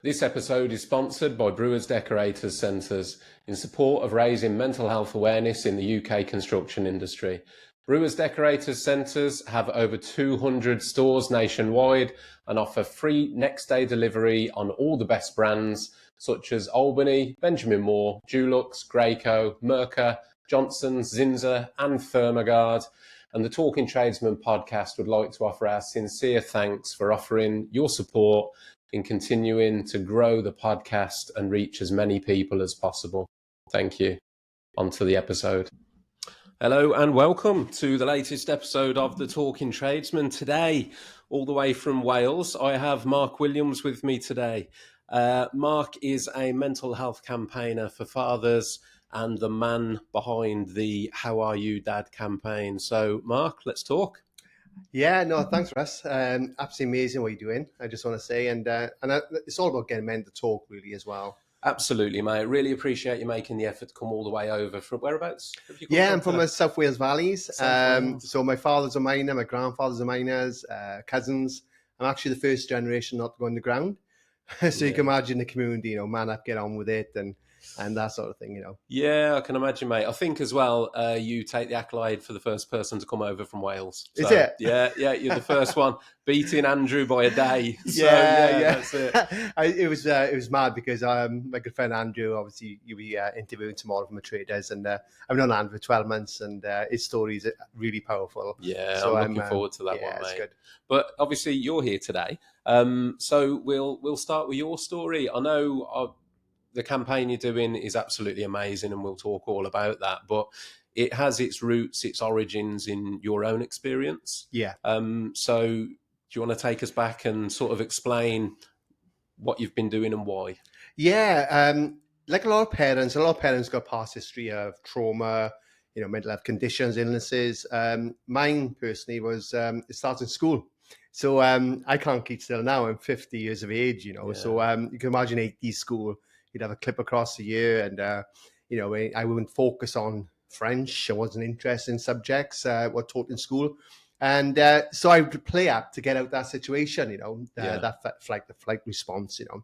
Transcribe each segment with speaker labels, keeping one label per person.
Speaker 1: This episode is sponsored by Brewers Decorators Centres in support of raising mental health awareness in the UK construction industry. Brewers Decorators Centres have over 200 stores nationwide and offer free next day delivery on all the best brands such as Albany, Benjamin Moore, Dulux, Graco, Mercer, Johnson's, Zinza and Thermogard. And the Talking Tradesman podcast would like to offer our sincere thanks for offering your support in continuing to grow the podcast and reach as many people as possible. Thank you. On to the episode. Hello and welcome to the latest episode of the Talking Tradesman. Today, all the way from Wales, I have Mark Williams with me today. Mark is a mental health campaigner for fathers and the man behind the How Are You Dad campaign. So, Mark, let's talk.
Speaker 2: Yeah, no, thanks, Russ. Absolutely amazing what you're doing, I just want to say. And it's all about getting men to talk, really, as well.
Speaker 1: Absolutely, mate. Really appreciate you making the effort to come all the way over. From whereabouts?
Speaker 2: I'm from the South Wales Valleys. So my father's a miner, my grandfather's a miners, cousins. I'm actually the first generation not to go underground. So you can imagine the community, man up, get on with it, and that sort of thing,
Speaker 1: Yeah, I can imagine, mate. I think as well, you take the accolade for the first person to come over from Wales.
Speaker 2: So, is it?
Speaker 1: Yeah, you're the first one, beating Andrew by a day. So,
Speaker 2: yeah,
Speaker 1: that's it.
Speaker 2: It was mad because my good friend Andrew, obviously you'll be interviewing tomorrow from the traders, and I've known Andrew for 12 months, and his story is really powerful.
Speaker 1: Yeah, so I'm looking forward to that one, mate.
Speaker 2: It's good.
Speaker 1: But obviously you're here today, so we'll start with your story. I know the campaign you're doing is absolutely amazing, and we'll talk all about that. But it has its roots, its origins in your own experience.
Speaker 2: Yeah.
Speaker 1: So do you want to take us back and sort of explain what you've been doing and why?
Speaker 2: Yeah. Like a lot of parents got a past history of trauma, mental health conditions, illnesses. Mine personally was it started in school. So I can't keep still now. I'm 50 years of age,
Speaker 1: Yeah.
Speaker 2: So you can imagine 80s school. You'd have a clip across the year, and I wouldn't focus on French. I wasn't interested in subjects were taught in school, and so I would play up to get out that situation. That flight response. So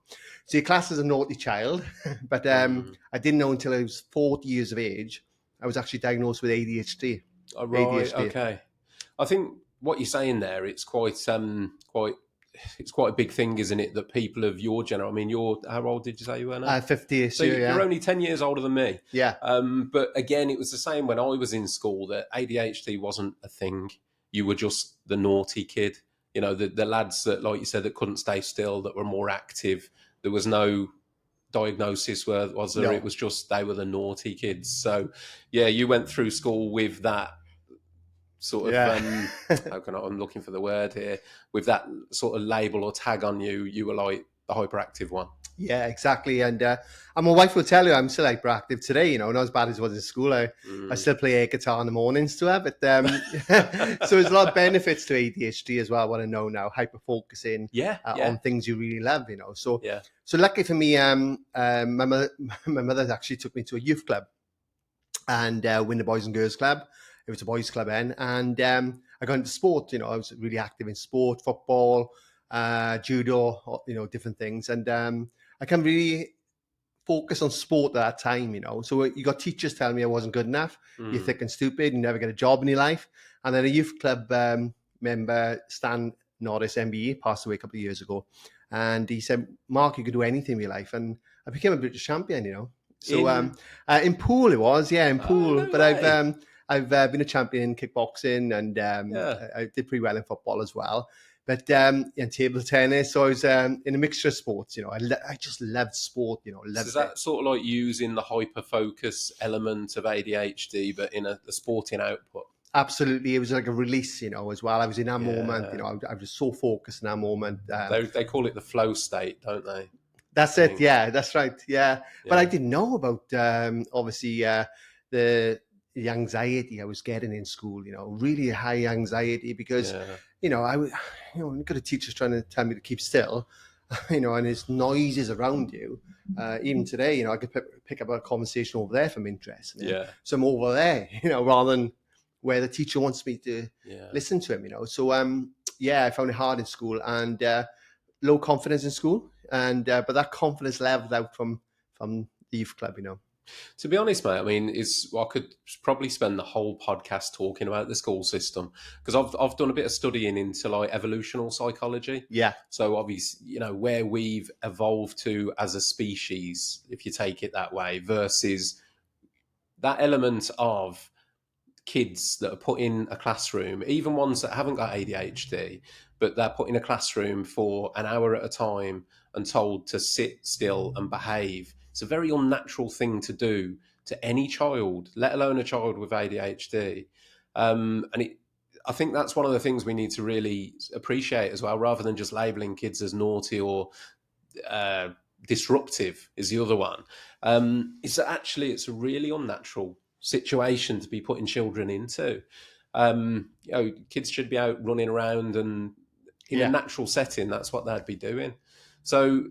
Speaker 2: your class as a naughty child, but I didn't know until I was 40 years of age I was actually diagnosed with ADHD.
Speaker 1: Oh, right. ADHD. Okay. I think what you're saying there, it's quite a big thing, isn't it? That people of your generation, I mean, how old did you say you were now?
Speaker 2: 50.
Speaker 1: So you're only 10 years older than me.
Speaker 2: Yeah.
Speaker 1: But again, it was the same when I was in school, that ADHD wasn't a thing. You were just the naughty kid. The lads that, like you said, that couldn't stay still, that were more active. There was no diagnosis, was there? No. It was just they were the naughty kids. So, yeah, you went through school with that sort of, I'm looking for the word here, with that sort of label or tag on you. You were like the hyperactive one.
Speaker 2: Yeah, exactly. And my wife will tell you I'm still hyperactive today, not as bad as I was in school. I still play air guitar in the mornings to her, but so there's a lot of benefits to ADHD as well, what I know now, hyper-focusing on things you really love, So lucky for me, my mother actually took me to a youth club, and Winter Boys and Girls Club. It was a boys' club then, and I got into sport. I was really active in sport, football, judo, different things, and I can really focus on sport at that time. So you got teachers telling me I wasn't good enough. You're thick and stupid. You never get a job in your life. And then a youth club member, Stan Norris, MBE, passed away a couple of years ago, and he said, "Mark, you could do anything in your life," and I became a British champion. So in pool it was, in pool,
Speaker 1: no
Speaker 2: but
Speaker 1: way.
Speaker 2: I've been a champion in kickboxing, and I did pretty well in football as well. But in table tennis, so I was in a mixture of sports. I just loved sport.
Speaker 1: So is that sort of like using the hyper focus element of ADHD, but in a sporting output?
Speaker 2: Absolutely, it was like a release, as well. I was in that moment. I was so focused in that moment.
Speaker 1: They call it the flow state, don't they?
Speaker 2: That's it. Yeah, that's right. Yeah, but I didn't know about obviously the anxiety I was getting in school, really high anxiety because, I got a teacher trying to tell me to keep still, and there's noises around you. Even today, I could pick up a conversation over there from interest. So I'm over there, rather than where the teacher wants me to listen to him, So, I found it hard in school, and low confidence in school. and but that confidence leveled out from the youth club, you know.
Speaker 1: To be honest, mate, I mean, I could probably spend the whole podcast talking about the school system because I've done a bit of studying into like evolutional psychology.
Speaker 2: Yeah,
Speaker 1: So obviously, you know, where we've evolved to as a species, if you take it that way, versus that element of kids that are put in a classroom, even ones that haven't got ADHD, but they're put in a classroom for an hour at a time and told to sit still and behave. It's a very unnatural thing to do to any child, let alone a child with ADHD. I think that's one of the things we need to really appreciate as well, rather than just labeling kids as naughty or uh, disruptive is the other one. Is that actually it's a really unnatural situation to be putting children into. You know, kids should be out running around and in a
Speaker 2: yeah.
Speaker 1: natural setting. That's what they'd be doing. So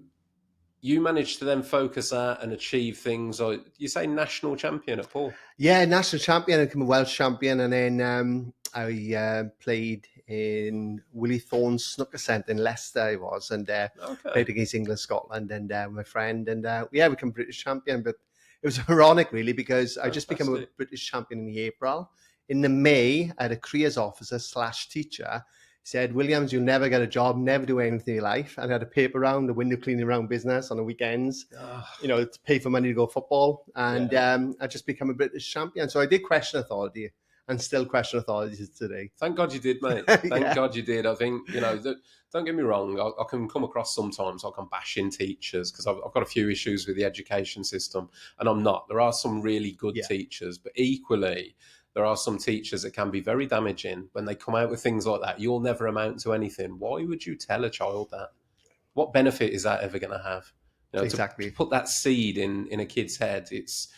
Speaker 1: you managed to then focus that and achieve things like you say national champion at Paul.
Speaker 2: Yeah, national champion, I became a Welsh champion, and then I played in Willie Thorne's snooker centre in Leicester. I was, and
Speaker 1: Okay.
Speaker 2: played against England, Scotland, and my friend, and yeah, become British champion. But it was ironic, really, because I just became a British champion in the April. In the May, I had a careers officer / teacher said, "Williams, you'll never get a job, never do anything in your life." And I had a paper round, a window cleaning round business on the weekends, you know, to pay for money to go football. And I just become a British champion. So I did question authority and still question authorities today.
Speaker 1: Thank God you did, mate. Thank God you did. I think, you know, don't get me wrong. I can come across sometimes like I'm bashing teachers because I've got a few issues with the education system, and I'm not. There are some really good teachers, but equally, there are some teachers that can be very damaging when they come out with things like that. You'll never amount to anything. Why would you tell a child that? What benefit is that ever going to have? You know,
Speaker 2: Exactly.
Speaker 1: to put that seed in a kid's head, it's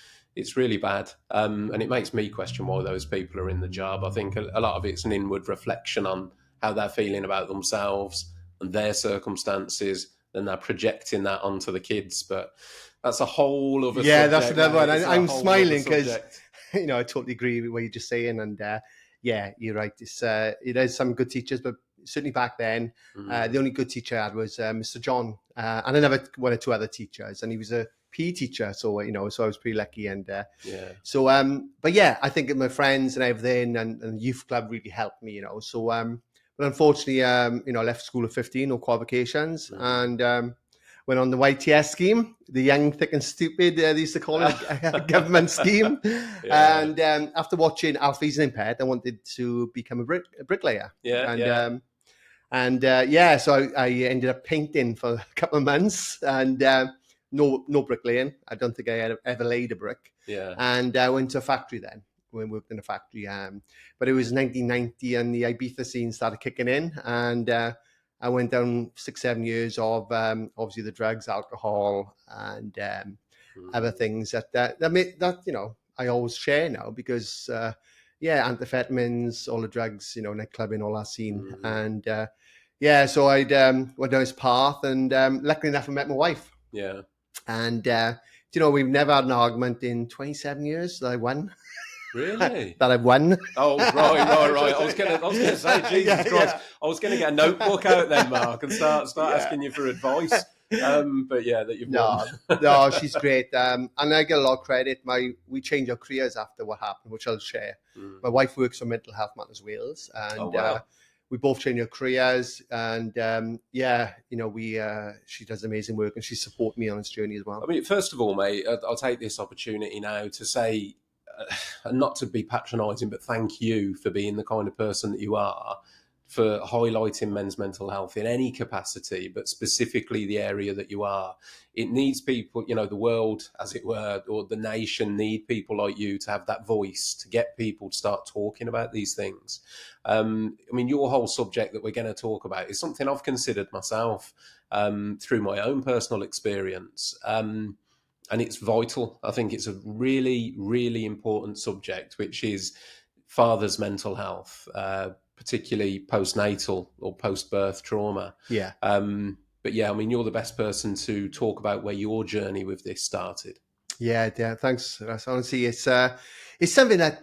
Speaker 1: really bad. And it makes me question why those people are in the job. I think a lot of it's an inward reflection on how they're feeling about themselves and their circumstances. Then they're projecting that onto the kids. But that's a whole other subject.
Speaker 2: That's another one. I'm smiling because, you know, I totally agree with what you're just saying. And yeah, you're right. It is some good teachers, but certainly back then, the only good teacher I had was Mr. John. And I never one or two other teachers. And he was a PE teacher. So, you know, so I was pretty lucky. And so, but yeah, I think my friends and everything and youth club really helped me, you know. So, but unfortunately, you know, I left school at 15, no qualifications. And went on the YTS scheme, the young, thick and stupid, they used to call it, a government scheme. And after watching Alfie's and Impaired, I wanted to become a bricklayer. So I ended up painting for a couple of months and no bricklaying. I don't think I had ever laid a brick. And I went to a factory then. We worked in a factory. But it was 1990 and the Ibiza scene started kicking in. And I went down 6-7 years of obviously the drugs, alcohol, and other things that you know I always share now because amphetamines, all the drugs, you know, nightclubbing, all that scene, and so I went down this path, and luckily enough, I met my wife. And you know, we've never had an argument in 27 years that I won.
Speaker 1: Really?
Speaker 2: That I've won.
Speaker 1: Oh, right. I was gonna say, Jesus Christ. I was gonna get a notebook out then, Mark, and start asking you for advice. But yeah, that you've won.
Speaker 2: No, she's great. And I get a lot of credit. We changed our careers after what happened, which I'll share. My wife works for Mental Health Matters Wales, and we both changed our careers. And you know, she does amazing work, and she supported me on this journey as well.
Speaker 1: I mean, first of all, mate, I'll take this opportunity now to say, and not to be patronising, but thank you for being the kind of person that you are, for highlighting men's mental health in any capacity, but specifically the area that you are. It needs people, you know, the world, as it were, or the nation need people like you to have that voice, to get people to start talking about these things. I mean, your whole subject that we're going to talk about is something I've considered myself through my own personal experience. And it's vital. I think it's a really, really important subject, which is father's mental health, particularly postnatal or post-birth trauma. But yeah, I mean, you're the best person to talk about where your journey with this started.
Speaker 2: Yeah, thanks. Honestly, it's something that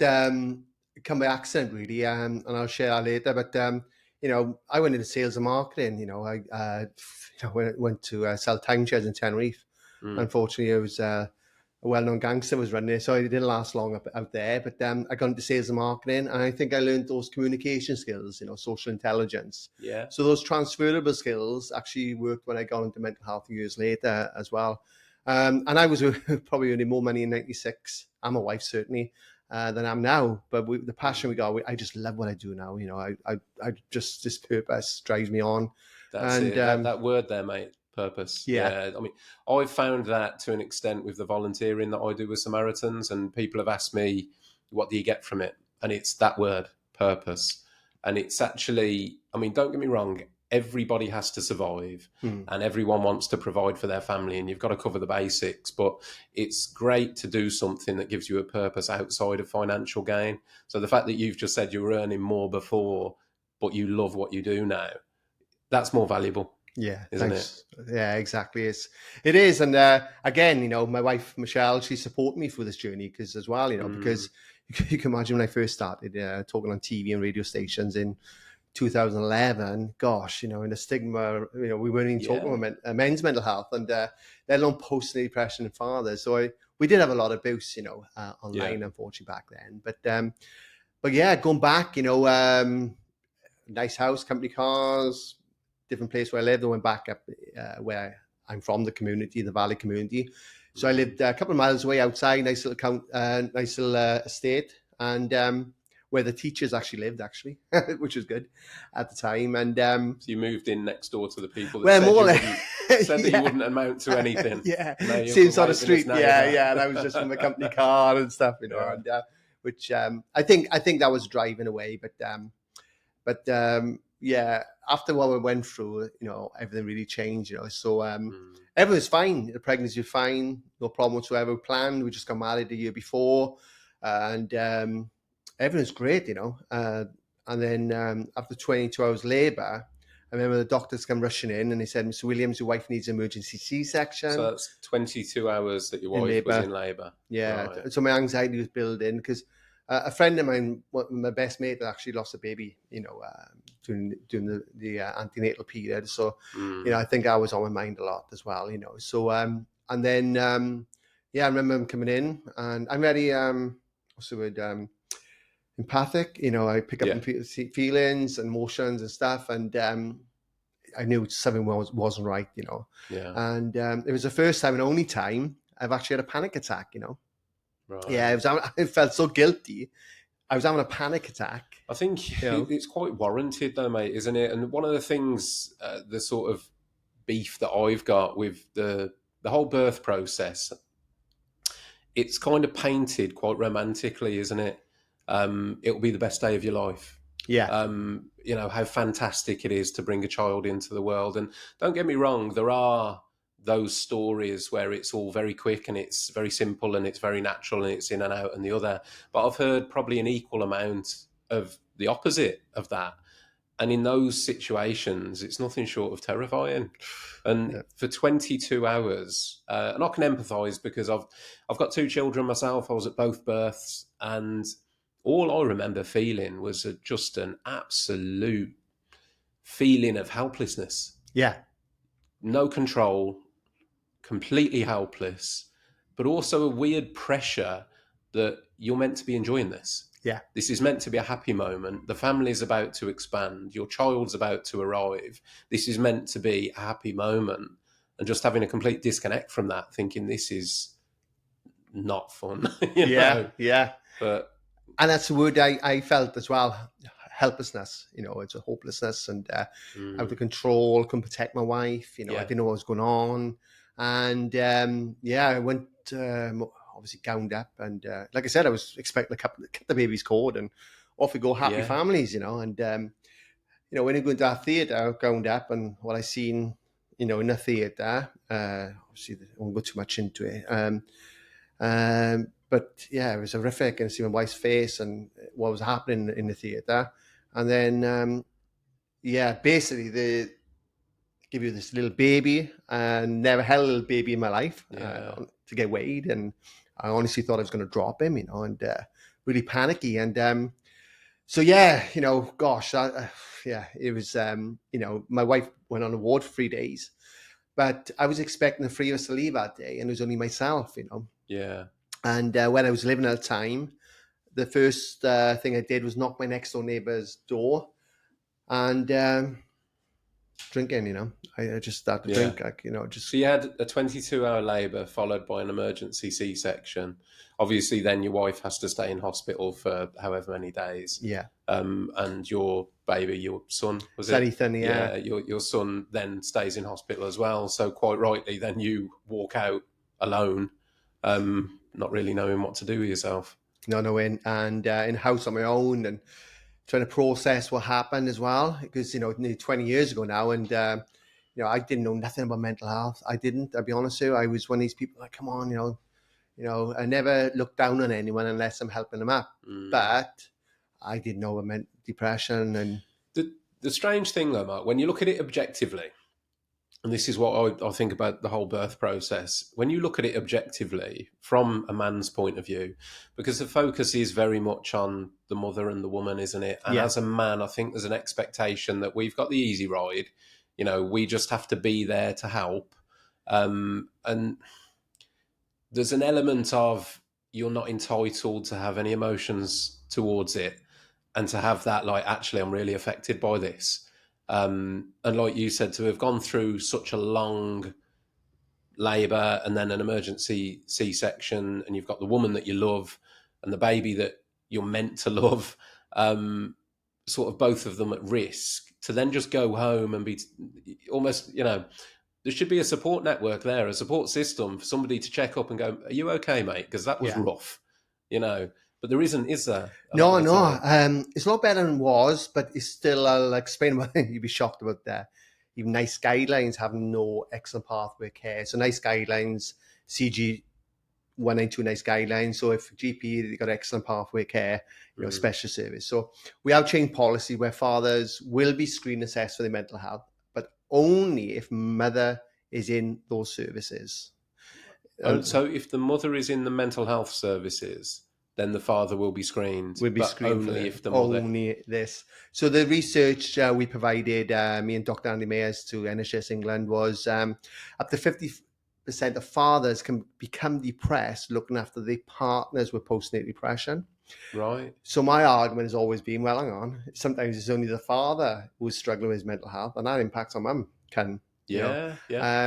Speaker 2: come by accident, really, and I'll share that later. But I went into sales and marketing. Went to sell timeshares in Tenerife. Unfortunately, it was a well-known gangster was running it, so it didn't last long out there. But I got into sales and marketing, and I think I learned those communication skills, social intelligence.
Speaker 1: Yeah.
Speaker 2: So those transferable skills actually worked when I got into mental health years later as well. And I was probably earning more money in '96. I'm a wife certainly than I'm now. But the passion we got, I just love what I do now. I just this purpose drives me on.
Speaker 1: That's
Speaker 2: And
Speaker 1: it. That word there, mate. Purpose.
Speaker 2: Yeah.
Speaker 1: I mean, I've found that to an extent with the volunteering that I do with Samaritans, and people have asked me, what do you get from it? And it's that word, purpose. And it's actually, I mean, don't get me wrong, everybody has to survive and everyone wants to provide for their family, and you've got to cover the basics. But it's great to do something that gives you a purpose outside of financial gain. So the fact that you've just said you were earning more before, but you love what you do now, that's more valuable.
Speaker 2: Yeah,
Speaker 1: isn't
Speaker 2: thanks. Yeah, exactly. It is. And again, my wife Michelle, she supported me through this journey because because you can imagine when I first started talking on TV and radio stations in 2011. Gosh, and the stigma. We weren't even talking about men's mental health, and let alone postnatal depression in fathers. So we did have a lot of abuse, online, unfortunately back then. But yeah, going back, nice house, company cars, different place where I lived. I went back up where I'm from, the community, the Valley community. So I lived a couple of miles away outside, nice little estate, and where the teachers actually lived, which was good at the time. And
Speaker 1: so you moved in next door to the people that said that you wouldn't amount to anything.
Speaker 2: Yeah, same sort of street. Yeah. And I was just in my company car and stuff, and which I think that was driving away, but yeah, after what we went through, everything really changed, So everything was fine. The pregnancy was fine, no problem whatsoever. We planned. We just got married the year before, and everything was great, And then after 22 hours labour, I remember the doctors come rushing in and they said, "Mr. Williams, your wife needs emergency C-section."
Speaker 1: So that's 22 hours that your wife was in labour.
Speaker 2: Yeah.
Speaker 1: Right.
Speaker 2: So my anxiety was building because a friend of mine, my best mate, actually lost a baby, during the antenatal period. So, I think I was on my mind a lot as well, So, and then, I remember him coming in, and I'm very, what's the word, empathic. I pick up feelings and emotions and stuff, and I knew something wasn't right,
Speaker 1: Yeah.
Speaker 2: And it was the first time and only time I've actually had a panic attack,
Speaker 1: Right.
Speaker 2: Yeah, I felt so guilty. I was having a panic attack.
Speaker 1: I think it's quite warranted though, mate, isn't it? And one of the things, the sort of beef that I've got with the whole birth process, it's kind of painted quite romantically, isn't it? It'll be the best day of your life.
Speaker 2: Yeah.
Speaker 1: How fantastic it is to bring a child into the world. And don't get me wrong, there are those stories where it's all very quick and it's very simple and it's very natural and it's in and out and the other. But I've heard probably an equal amount of the opposite of that. And in those situations, it's nothing short of terrifying. And for 22 hours, and I can empathise because I've got two children myself. I was at both births, and all I remember feeling was just an absolute feeling of helplessness.
Speaker 2: Yeah.
Speaker 1: No control, completely helpless, but also a weird pressure that you're meant to be enjoying this.
Speaker 2: Yeah.
Speaker 1: This is meant to be a happy moment. The family's about to expand. Your child's about to arrive. This is meant to be a happy moment. And just having a complete disconnect from that, thinking this is not fun.
Speaker 2: Yeah.
Speaker 1: And
Speaker 2: that's the word I felt as well. Helplessness, it's a hopelessness and out of control, couldn't protect my wife, I didn't know what was going on. And I went obviously gowned up, and like I said, I was expecting to cut the baby's cord and off we go, happy families, and when you go into our theatre gowned up, and what I seen, in the theatre, obviously I won't go too much into it. But yeah, it was horrific, and see my wife's face and what was happening in the theatre. And then, basically they give you this little baby, and never held a little baby in my life to get weighed. And I honestly thought I was going to drop him, and really panicky. And So yeah, gosh, yeah, it was. My wife went on a ward for 3 days, but I was expecting the three of us to leave that day, and it was only myself.
Speaker 1: Yeah.
Speaker 2: And when I was living at the time, the first thing I did was knock my next door neighbor's door and drinking. I just started to
Speaker 1: Yeah.
Speaker 2: drink, just
Speaker 1: So you had a 22-hour labour followed by an emergency C-section. Obviously, then your wife has to stay in hospital for however many days.
Speaker 2: yeah.
Speaker 1: And your baby, your son, was it?
Speaker 2: Sunny thing, yeah.
Speaker 1: Yeah, your son then stays in hospital as well. So quite rightly, then you walk out alone, not really knowing what to do with yourself.
Speaker 2: No, in house on my own and trying to process what happened as well, because nearly 20 years ago now, and I didn't know nothing about mental health. I didn't. I'll be honest with you. I was one of these people like, come on, I never look down on anyone unless I'm helping them up. But I didn't know it meant depression. And
Speaker 1: The strange thing though, Mark, when you look at it objectively, and this is what I think about the whole birth process. When you look at it objectively from a man's point of view, because the focus is very much on the mother and the woman, isn't it? And
Speaker 2: yeah,
Speaker 1: as a man, I think there's an expectation that we've got the easy ride. We just have to be there to help. And there's an element of you're not entitled to have any emotions towards it and to have that, like, actually, I'm really affected by this. And like you said, to have gone through such a long labour and then an emergency C-section, and you've got the woman that you love and the baby that you're meant to love, sort of both of them at risk, to then just go home and be almost, there should be a support network there, a support system for somebody to check up and go, are you okay, mate? Because that was
Speaker 2: yeah.
Speaker 1: rough, but there isn't, is there?
Speaker 2: No. It's a lot better than it was, but it's still, I'll explain why you'd be shocked about that. Even NICE guidelines have no excellent pathway care. So NICE guidelines, CG 192 NICE guidelines. So if GP, they've got excellent pathway care, special service. So we have changed policy where fathers will be screen assessed for their mental health, but only if mother is in those services.
Speaker 1: So if the mother is in the mental health services, then the father will be screened.
Speaker 2: Will be
Speaker 1: but
Speaker 2: screened
Speaker 1: only
Speaker 2: for
Speaker 1: if the mother.
Speaker 2: Only this. So the research we provided, me and Dr. Andy Mayers to NHS England, was up to 50% of fathers can become depressed looking after their partners with postnatal depression.
Speaker 1: Right.
Speaker 2: So my argument has always been, well, hang on, sometimes it's only the father who's struggling with his mental health, and that impacts on mum.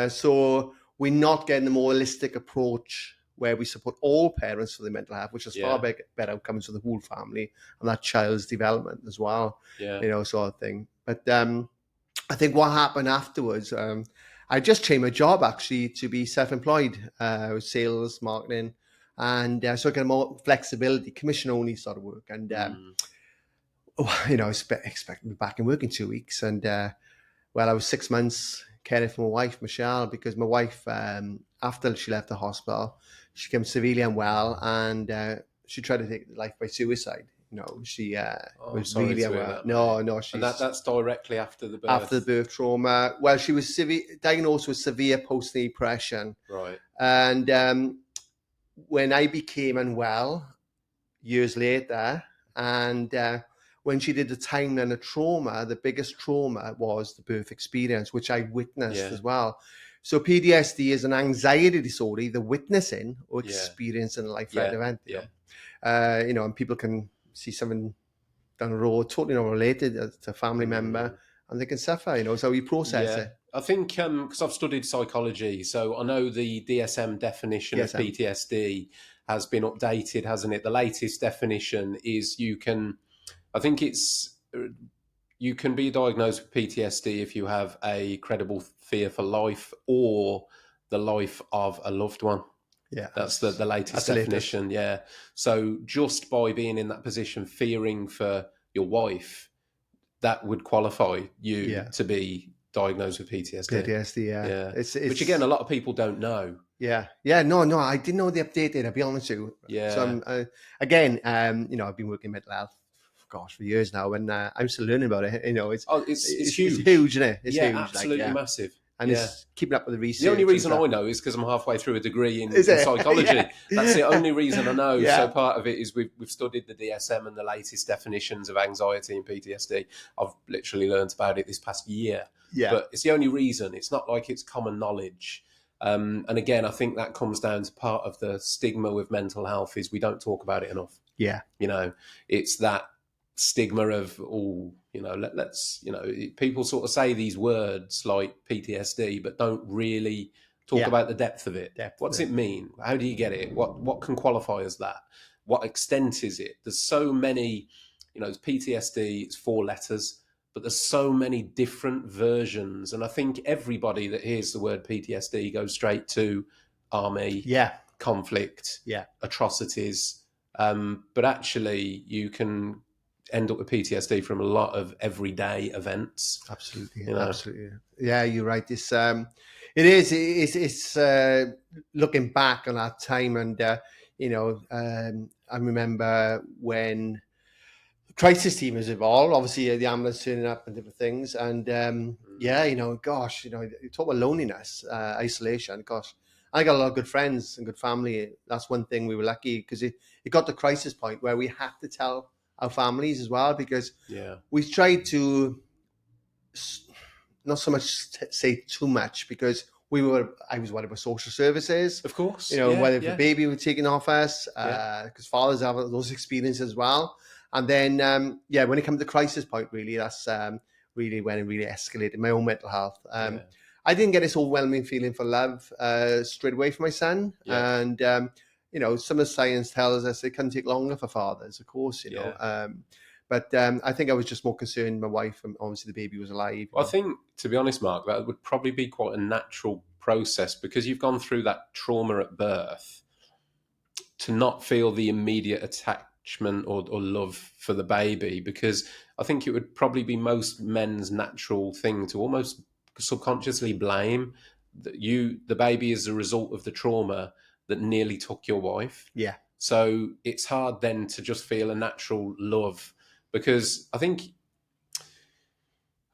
Speaker 2: So we're not getting a more holistic approach where we support all parents for their mental health, which is far better outcomes for the whole family and that child's development as well, sort of thing. But I think what happened afterwards, I just changed my job actually to be self-employed, with sales, marketing, and so I get more flexibility, commission only sort of work. And, I was expecting to be back in work in 2 weeks. And, I was 6 months caring for my wife, Michelle, because my wife, after she left the hospital, she became severely unwell, and she tried to take life by suicide. She was really unwell. No, she's...
Speaker 1: And that's directly after the birth?
Speaker 2: After the birth trauma. Well, she was diagnosed with severe postnatal depression.
Speaker 1: Right.
Speaker 2: And when I became unwell years later, and when she did the timeline of trauma, the biggest trauma was the birth experience, which I witnessed as well. So PTSD is an anxiety disorder, either witnessing or experiencing a life-threatening event. And people can see something down the road, totally not related to a family member, and they can suffer. So we process it.
Speaker 1: I think because I've studied psychology, so I know the DSM definition of PTSD has been updated, hasn't it? The latest definition is you can be diagnosed with PTSD if you have a credible fear for life or the life of a loved one.
Speaker 2: Yeah,
Speaker 1: that's the latest definition. Yeah, so just by being in that position, fearing for your wife, that would qualify you to be diagnosed with PTSD.
Speaker 2: PTSD,
Speaker 1: It's which again, a lot of people don't know.
Speaker 2: No, I didn't know they updated. I'll be honest with you. So I've been working in mental health, for years now, and I'm still learning about it. It's huge.
Speaker 1: It's huge,
Speaker 2: isn't it? It's huge,
Speaker 1: absolutely massive.
Speaker 2: and it's keeping up with the research.
Speaker 1: The only reason
Speaker 2: and
Speaker 1: I know is because I'm halfway through a degree in
Speaker 2: Is it?
Speaker 1: psychology.
Speaker 2: Yeah.
Speaker 1: That's the only reason I know.
Speaker 2: Yeah.
Speaker 1: So part of it is we've studied the DSM and the latest definitions of anxiety and PTSD. I've literally learned about it this past year.
Speaker 2: Yeah.
Speaker 1: But it's the only reason. It's not like it's common knowledge. And again, I think that comes down to part of the stigma with mental health is we don't talk about it enough.
Speaker 2: Yeah.
Speaker 1: You know, it's that stigma of, oh, you know, let's, you know, people sort of say these words like PTSD, but don't really talk about the depth of it. What does it mean? How do you get it? What can qualify as that? What extent is it? There's so many, you know, PTSD, it's 4 letters, but there's so many different versions. And I think everybody that hears the word PTSD goes straight to army, conflict, atrocities. But actually, you can end up with PTSD from a lot of everyday events.
Speaker 2: Absolutely,
Speaker 1: you know?
Speaker 2: Absolutely. Yeah, you're right. It's looking back on that time, and you know, I remember when the crisis team has evolved. Obviously, the ambulance turning up and different things, and yeah, you know, gosh, you know, you talk about loneliness, isolation. Gosh, I got a lot of good friends and good family. That's one thing we were lucky because it got to crisis point where we had to tell our families as well, because we tried to not so much say too much, because I was worried about social services,
Speaker 1: of course,
Speaker 2: you know, whether the baby was taken off us, because fathers have those experiences as well. And then when it comes to crisis point, really, that's really when it really escalated my own mental health. I didn't get this overwhelming feeling for love straight away for my son, and you know, some of the science tells us it can take longer for fathers, of course, you know. But I think I was just more concerned my wife, and obviously the baby was alive.
Speaker 1: Well, I think, to be honest, Mark, that would probably be quite a natural process because you've gone through that trauma at birth to not feel the immediate attachment or love for the baby, because I think it would probably be most men's natural thing to almost subconsciously blame the baby as a result of the trauma that nearly took your wife.
Speaker 2: Yeah.
Speaker 1: So it's hard then to just feel a natural love, because I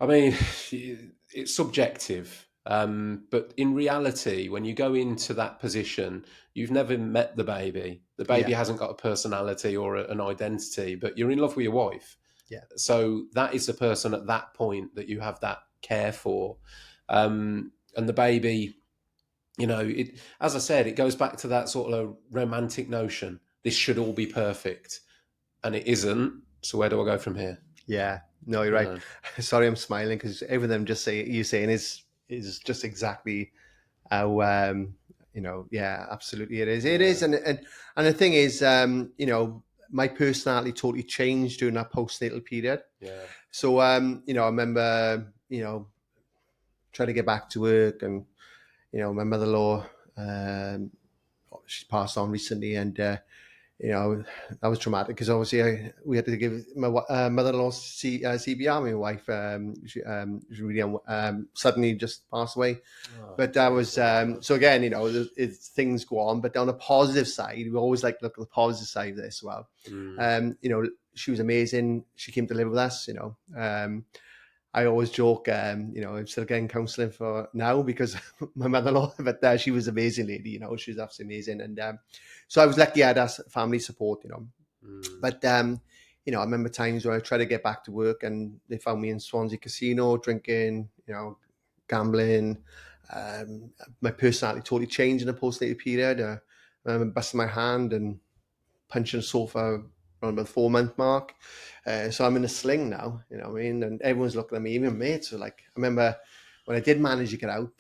Speaker 1: mean, it's subjective. But in reality, when you go into that position, you've never met the baby. The baby hasn't got a personality or an identity, but you're in love with your wife.
Speaker 2: Yeah.
Speaker 1: So that is the person at that point that you have that care for. And the baby, you know, as I said, it goes back to that sort of romantic notion. This should all be perfect. And it isn't. So where do I go from here?
Speaker 2: Yeah. No, you're right. Sorry, I'm smiling because everything you're saying is just exactly how you know. Yeah, absolutely, it is. It is, and the thing is, you know, my personality totally changed during that postnatal period.
Speaker 1: Yeah.
Speaker 2: So you know, I remember, you know, trying to get back to work, and you know, my mother-in-law, she passed on recently, and you know, that was traumatic because obviously we had to give my mother-in-law CPR. My wife, she really suddenly just passed away. But that was, so again, you know, things go on, but on the positive side, we always like to look at the positive side of this as well. You know, she was amazing. She came to live with us, you know. I always joke, you know, I'm still getting counselling for now because my mother-in-law, but she was an amazing lady, you know, she was absolutely amazing. And so I was lucky I had that family support, you know. But, you know, I remember times where I tried to get back to work and they found me in Swansea Casino, drinking, you know, gambling. My personality totally changed in the postnatal period. I remember busting my hand and punching a sofa around the 4-month mark. So I'm in a sling now, you know what I mean? And everyone's looking at me, even mates are like, I remember when I did manage to get out,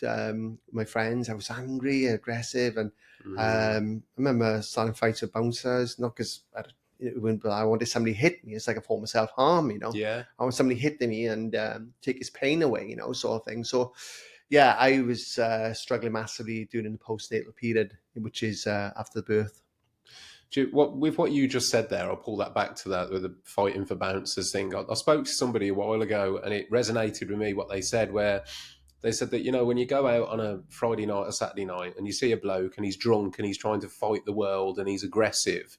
Speaker 2: my friends, I was angry, aggressive. And I remember starting fights with bouncers, not because I wanted somebody to hit me. It's like a form of self-harm, you know?
Speaker 1: Yeah.
Speaker 2: I want somebody hitting me and take his pain away, you know, sort of thing. So, yeah, I was struggling massively during the postnatal period, which is after the birth.
Speaker 1: With what you just said there, I'll pull that back to that with the fighting for bouncers thing. I spoke to somebody a while ago and it resonated with me what they said, where they said that, you know, when you go out on a Friday night or Saturday night and you see a bloke and he's drunk and he's trying to fight the world and he's aggressive,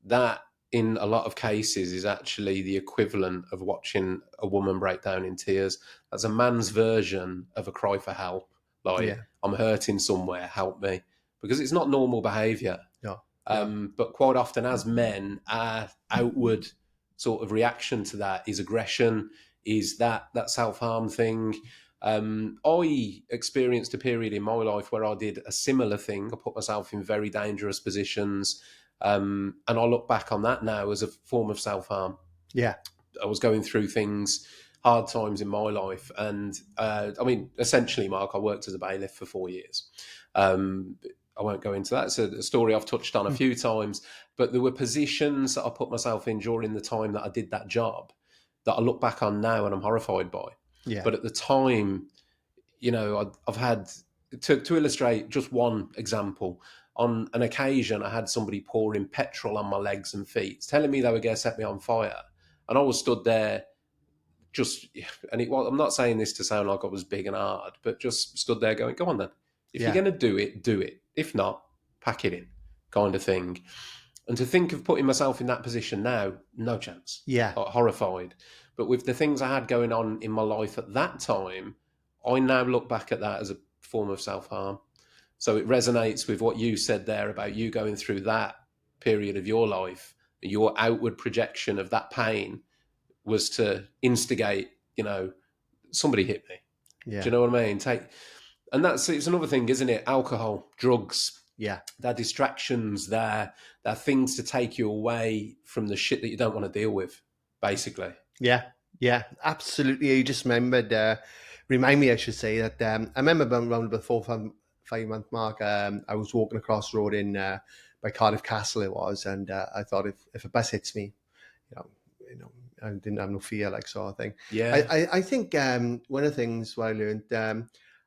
Speaker 1: that in a lot of cases is actually the equivalent of watching a woman break down in tears. That's a man's version of a cry for help. Like,
Speaker 2: Yeah.
Speaker 1: I'm hurting somewhere, help me. Because it's not normal behaviour.
Speaker 2: No. No.
Speaker 1: But quite often, as men, our outward sort of reaction to that is aggression, is that self-harm thing. I experienced a period in my life where I did a similar thing. I put myself in very dangerous positions. And I look back on that now as a form of self-harm.
Speaker 2: Yeah.
Speaker 1: I was going through things, hard times in my life. And I mean, essentially, Mark, I worked as a bailiff for 4 years. I won't go into that. It's a story I've touched on a few times, but there were positions that I put myself in during the time that I did that job that I look back on now and I'm horrified by.
Speaker 2: Yeah.
Speaker 1: But at the time, I've had, to illustrate just one example, on an occasion, I had somebody pouring petrol on my legs and feet, telling me they were going to set me on fire. And I was stood there I'm not saying this to sound like I was big and hard, but just stood there going, go on then. If
Speaker 2: Yeah.
Speaker 1: you're going to do it, do it. If not, pack it in, kind of thing. And to think of putting myself in that position now, no chance.
Speaker 2: Yeah.
Speaker 1: Horrified. But with the things I had going on in my life at that time, I now look back at that as a form of self-harm. So it resonates with what you said there about you going through that period of your life. Your outward projection of that pain was to instigate, somebody hit me.
Speaker 2: Yeah.
Speaker 1: Do you know what I mean? And it's another thing, isn't it? Alcohol, drugs,
Speaker 2: Yeah.
Speaker 1: they're distractions, they're things to take you away from the shit that you don't want to deal with, basically.
Speaker 2: Yeah. Yeah. Absolutely. You just remind me, I should say, that I remember around the 4-5 month mark, I was walking across the road in by Cardiff Castle it was, and I thought if a bus hits me, I didn't have no fear, like, sort of thing.
Speaker 1: Yeah.
Speaker 2: I think one of the things what I learned,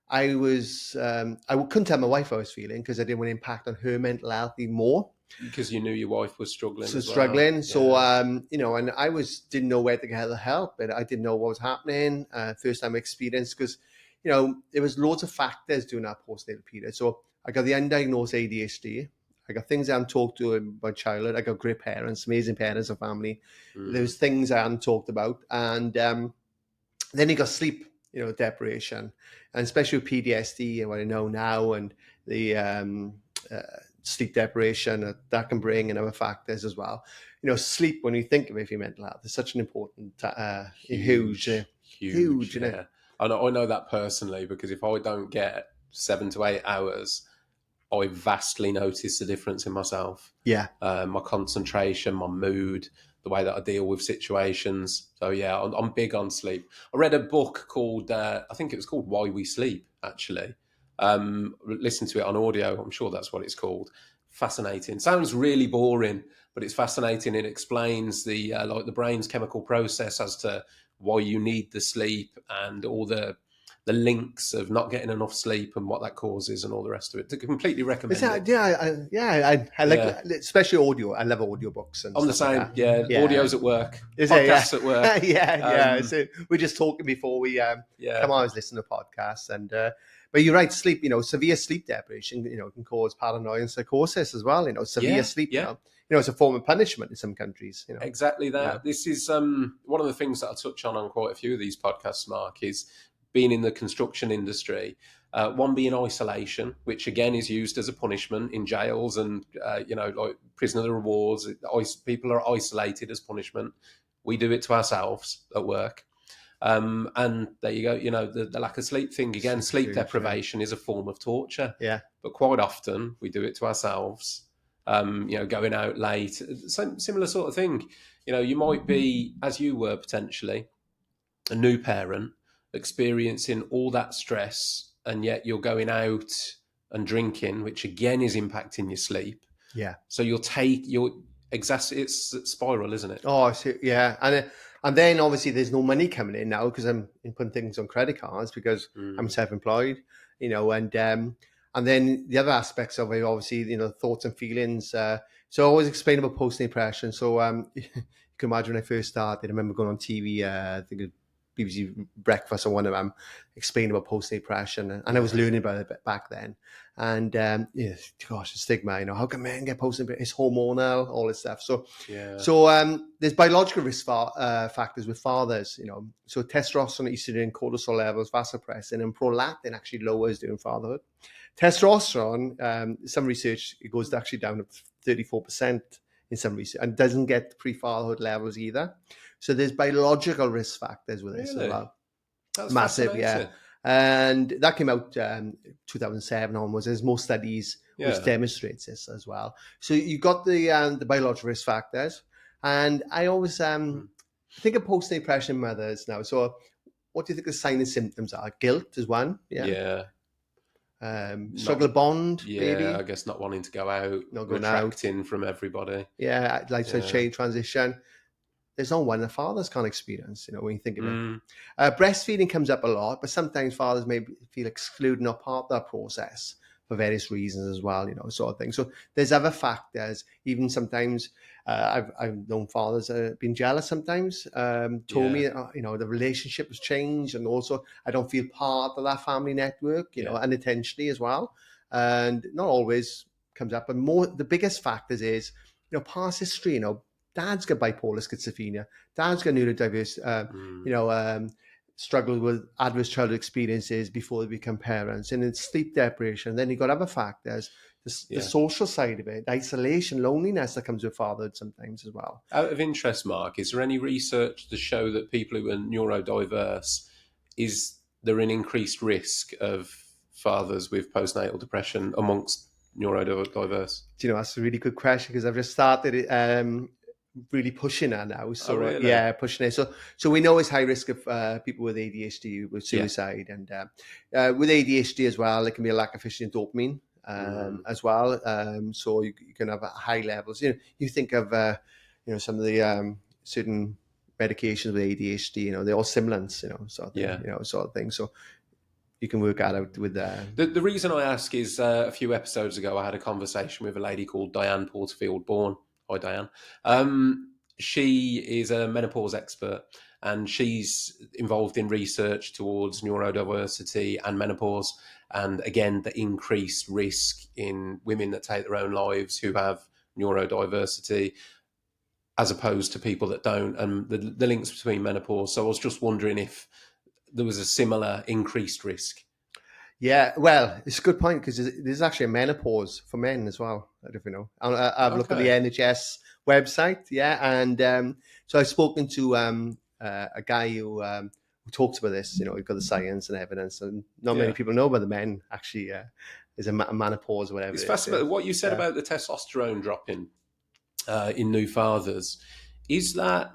Speaker 2: I couldn't tell my wife how I was feeling because I didn't want to impact on her mental health even more.
Speaker 1: Because you knew your wife was struggling as well.
Speaker 2: Struggling. So,
Speaker 1: Yeah.
Speaker 2: and I didn't know where to get the help, but I didn't know what was happening. First time experience, because, there was loads of factors during that postnatal period. So I got the undiagnosed ADHD. I got things I hadn't talked to in my childhood. I got great parents, amazing parents and family. There was things I hadn't talked about. And then you got sleep, deprivation, and especially with PTSD and what I know now, and the sleep deprivation that can bring, and other factors as well. Sleep, when you think of it for your mental health, is such an important, huge.
Speaker 1: Yeah. I know that personally, because if I don't get 7 to 8 hours, I vastly notice the difference in myself.
Speaker 2: Yeah.
Speaker 1: My concentration, my mood, the way that I deal with situations. So yeah, I'm big on sleep. I read a book called, I think it was called Why We Sleep, actually. Listen to it on audio. I'm sure that's what it's called. Fascinating. Sounds really boring, but it's fascinating. It explains the brain's chemical process as to why you need the sleep and all the links of not getting enough sleep and what that causes and all the rest of it. To completely recommend it.
Speaker 2: I like, especially audio. I love audiobooks. And
Speaker 1: I'm the same.
Speaker 2: like
Speaker 1: yeah, audio's at work.
Speaker 2: Is
Speaker 1: Podcasts
Speaker 2: it?
Speaker 1: at work.
Speaker 2: Yeah. So we're just talking before we come on. I was listening to podcasts, and but you're right. Sleep, severe sleep deprivation, can cause paranoia and psychosis as well. Severe sleep. It's a form of punishment in some countries.
Speaker 1: Exactly that.
Speaker 2: Yeah.
Speaker 1: This is one of the things that I touch on quite a few of these podcasts, Mark, is being in the construction industry. One being isolation, which again is used as a punishment in jails and like prisoner of rewards. People are isolated as punishment. We do it to ourselves at work. And there you go. The lack of sleep thing again. Sleep deprivation is a form of torture.
Speaker 2: Yeah.
Speaker 1: But quite often we do it to ourselves. Going out late, similar sort of thing. You might be, as you were potentially, a new parent experiencing all that stress, and yet you're going out and drinking, which again is impacting your sleep.
Speaker 2: Yeah.
Speaker 1: So it's a spiral, isn't it?
Speaker 2: Oh, yeah. And then obviously there's no money coming in now because I'm putting things on credit cards because I'm self-employed, and then the other aspects of it, obviously, thoughts and feelings. So I always explain about postnatal depression. So you can imagine when I first started, I remember going on TV, I think BBC Breakfast or one of them, explaining about postnatal depression, and I was learning about it back then. And yeah, gosh, the stigma, how can men get postnatal? It's hormonal, all this stuff. So there's biological risk factors with fathers, So testosterone, estrogen, cortisol levels, vasopressin, and prolactin actually lowers during fatherhood. Testosterone, some research, it goes actually down to 34% in some research, and doesn't get pre-fatherhood levels either. So there's biological risk factors with this as well.
Speaker 1: That's
Speaker 2: massive, yeah. And that came out 2007 onwards. There's more studies which demonstrates this as well. So you got the biological risk factors, and I always think of postnatal depression mothers now. So what do you think the signs and symptoms are? Guilt is one, struggle to bond, maybe.
Speaker 1: I guess not wanting to go out,
Speaker 2: not going
Speaker 1: retracting from everybody.
Speaker 2: Yeah, lifestyle change, transition. There's no one the fathers can't experience, when you think of it. Breastfeeding comes up a lot, but sometimes fathers may feel excluded, not part of that process for various reasons as well, sort of thing. So there's other factors. Even sometimes I've known fathers been jealous sometimes, told me, the relationship has changed, and also I don't feel part of that family network, unintentionally as well. And not always comes up, but the biggest factors is, past history, dad's got bipolar schizophrenia, dad's got neurodiverse, struggled with adverse childhood experiences before they become parents, and it's sleep deprivation. Then you've got other factors, the social side of it, isolation, loneliness that comes with fatherhood sometimes as well.
Speaker 1: Out of interest, Mark, is there any research to show that people who are neurodiverse, is there an increased risk of fathers with postnatal depression amongst neurodiverse?
Speaker 2: That's a really good question, because I've just started really pushing that now. So
Speaker 1: really?
Speaker 2: Pushing it. So we know it's high risk of people with ADHD, with suicide, and with ADHD as well, there can be a lack of efficient dopamine as well. So you can have high levels. You think of some of the certain medications with ADHD. They're all stimulants. Sort of thing, sort of thing. So you can work that out with
Speaker 1: The reason I ask is a few episodes ago I had a conversation with a lady called Diane Porterfield-Bourne. Hi, Diane. She is a menopause expert, and she's involved in research towards neurodiversity and menopause, and again, the increased risk in women that take their own lives who have neurodiversity, as opposed to people that don't, and the links between menopause. So I was just wondering if there was a similar increased risk.
Speaker 2: Yeah, well, it's a good point, because there's actually a menopause for men as well. I don't know. I've looked at the NHS website, and so I've spoken to a guy who talks about this. He's got the science and evidence, and not many people know about the men actually. There's a menopause or whatever.
Speaker 1: It's fascinating what you said about the testosterone dropping in new fathers. Is that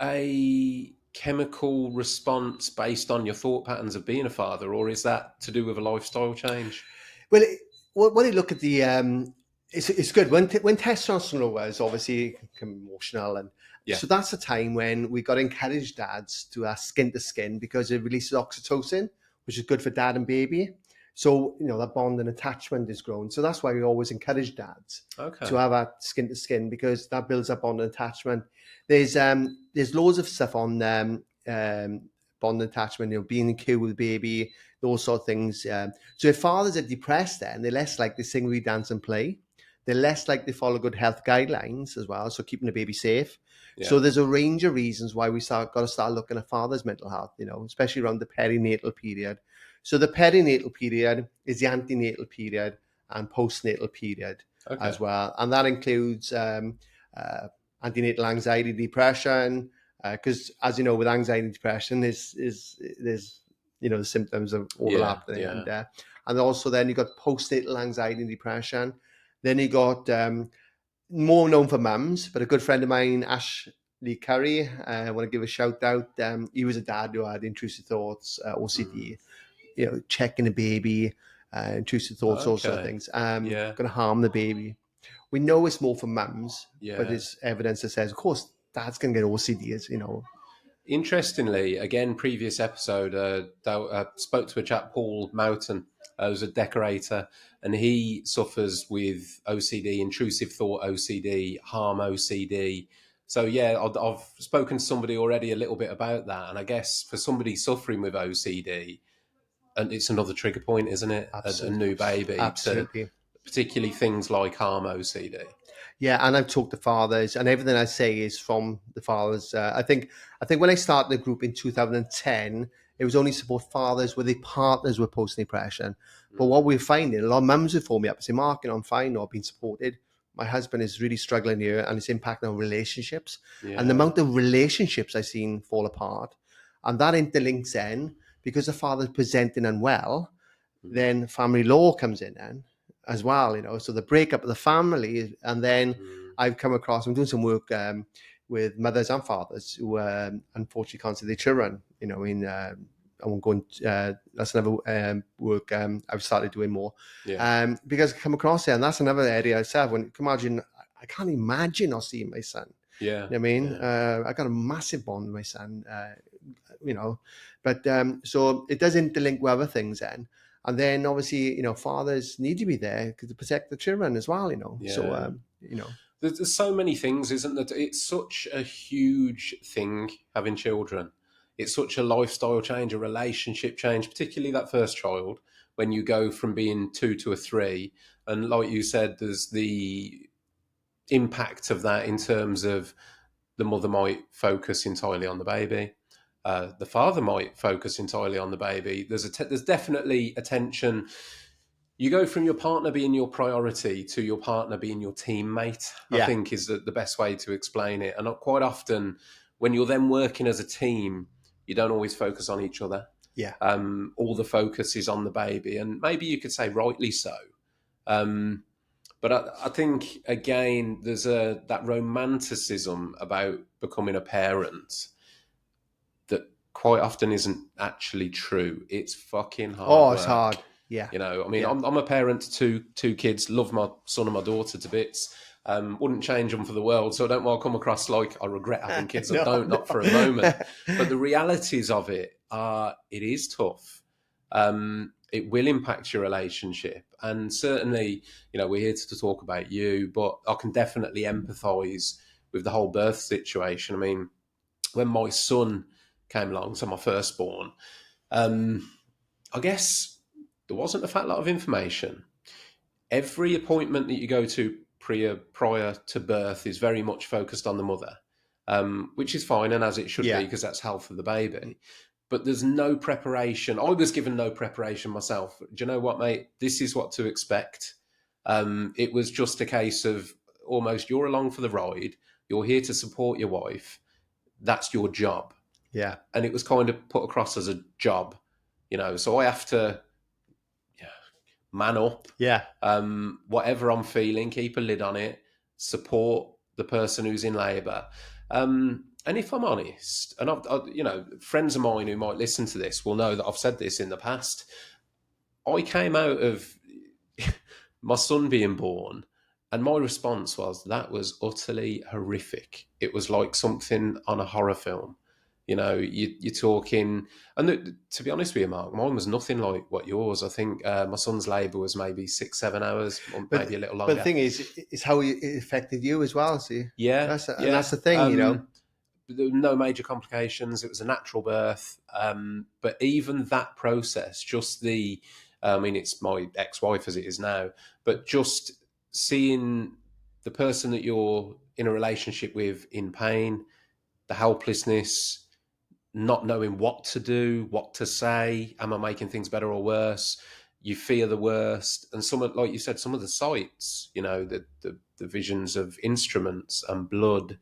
Speaker 1: a chemical response based on your thought patterns of being a father, or is that to do with a lifestyle change?
Speaker 2: Well, when you look at the it's good when testosterone lowers, obviously emotional, and so that's the time when we got to encourage dads to skin to skin, because it releases oxytocin, which is good for dad and baby. So that bond and attachment is grown. So that's why we always encourage dads to have that skin to skin, because that builds up bond and attachment. There's loads of stuff on bond and attachment, being in queue with the baby, those sort of things. So if fathers are depressed, then they're less likely to sing, read, dance, and play. They're less likely to follow good health guidelines as well. So keeping the baby safe. Yeah. So there's a range of reasons why we got to start looking at fathers' mental health, especially around the perinatal period. So the perinatal period is the antenatal period and postnatal period as well. And that includes antenatal anxiety, depression, because as you know, with anxiety and depression, there's the symptoms of overlap. And also then you got postnatal anxiety and depression. Then you got more known for mums, but a good friend of mine, Ashley Curry, I want to give a shout out. He was a dad who had intrusive thoughts, OCD, checking a baby, intrusive thoughts, all sort of things. Going to harm the baby. We know it's more for mums, but there's evidence that says, of course, dads can get OCD,
Speaker 1: Interestingly, again, previous episode, I spoke to a chap, Paul Moughton, who's a decorator, and he suffers with OCD, intrusive thought OCD, harm OCD. So, I've spoken to somebody already a little bit about that. And I guess for somebody suffering with OCD, and it's another trigger point, isn't it? A new baby,
Speaker 2: Absolutely.
Speaker 1: particularly things like harm OCD.
Speaker 2: Yeah, and I've talked to fathers, and everything I say is from the fathers. I think when I started the group in 2010, it was only support fathers where their partners were post-depression. But what we're finding, a lot of mums would phone me up and say, "Mark, I'm fine, or I've been supported. My husband is really struggling here, and it's impacting on relationships." And the
Speaker 1: Yeah.
Speaker 2: amount of relationships I've seen fall apart, and that interlinks then because the father's presenting unwell, then family law comes in then as well, so the breakup of the family. And then I've come across, I'm doing some work with mothers and fathers who unfortunately can't see their children, I won't go into, that's another work I've started doing more, because I come across it, and that's another area I said, when you can imagine, I can't imagine not seeing my son.
Speaker 1: Yeah.
Speaker 2: You know what I mean? I got a massive bond with my son, but so it does interlink with other things then. And then obviously, fathers need to be there to protect the children as well, So,
Speaker 1: There's so many things, isn't there? It's such a huge thing, having children. It's such a lifestyle change, a relationship change, particularly that first child, when you go from being 2 to a 3. And like you said, there's the impact of that in terms of the mother might focus entirely on the baby. The father might focus entirely on the baby. There's definitely a tension. You go from your partner being your priority to your partner being your teammate, I think is the best way to explain it. And quite often, when you're then working as a team, you don't always focus on each other.
Speaker 2: Yeah.
Speaker 1: All the focus is on the baby, and maybe you could say rightly so. But I think, again, there's that romanticism about becoming a parent that quite often isn't actually true. It's fucking hard work.
Speaker 2: It's hard. Yeah.
Speaker 1: I mean, I'm a parent to two kids, love my son and my daughter to bits. Wouldn't change them for the world. So I don't want to come across like I regret having kids. I don't, not for a moment. But the realities of it are, it is tough. It will impact your relationship. And certainly, we're here to talk about you, but I can definitely empathise with the whole birth situation. I mean, when my son came along, so my firstborn, I guess there wasn't a fat lot of information. Every appointment that you go to prior to birth is very much focused on the mother, which is fine, and as it should be, because that's health of the baby. But there's no preparation. I was given no preparation myself. Do you know what, mate? This is what to expect. It was just a case of almost, you're along for the ride. You're here to support your wife. That's your job.
Speaker 2: Yeah.
Speaker 1: And it was kind of put across as a job, so I have to man up.
Speaker 2: Yeah.
Speaker 1: Whatever I'm feeling, keep a lid on it, support the person who's in labour. And if I'm honest, and friends of mine who might listen to this will know that I've said this in the past. I came out of my son being born, and my response was, that was utterly horrific. It was like something on a horror film. You're talking, and to be honest with you, Mark, mine was nothing like what yours. I think my son's labour was maybe 6-7 hours, or maybe a little longer.
Speaker 2: But the thing is how it affected you as well. See,
Speaker 1: yeah,
Speaker 2: that's the thing,
Speaker 1: There were no major complications. It was a natural birth, but even that process, just it's my ex-wife as it is now, but just seeing the person that you're in a relationship with in pain, the helplessness, not knowing what to do, what to say, am I making things better or worse? You fear the worst, and like you said, some of the sights, the visions of instruments and blood,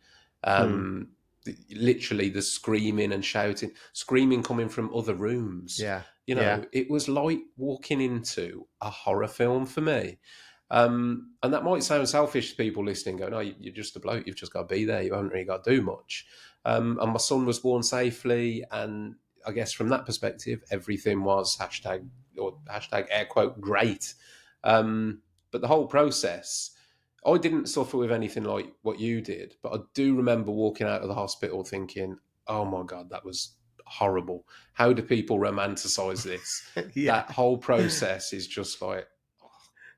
Speaker 1: literally the screaming and shouting, screaming coming from other rooms. It was like walking into a horror film for me. And that might sound selfish to people listening, going, "Oh, you're just a bloke, you've just got to be there, you haven't really got to do much." And my son was born safely, and I guess from that perspective, everything was hashtag air quote great. But the whole process, I didn't suffer with anything like what you did, but I do remember walking out of the hospital thinking, "Oh my God, that was horrible. How do people romanticize this?" That whole process is just like, oh,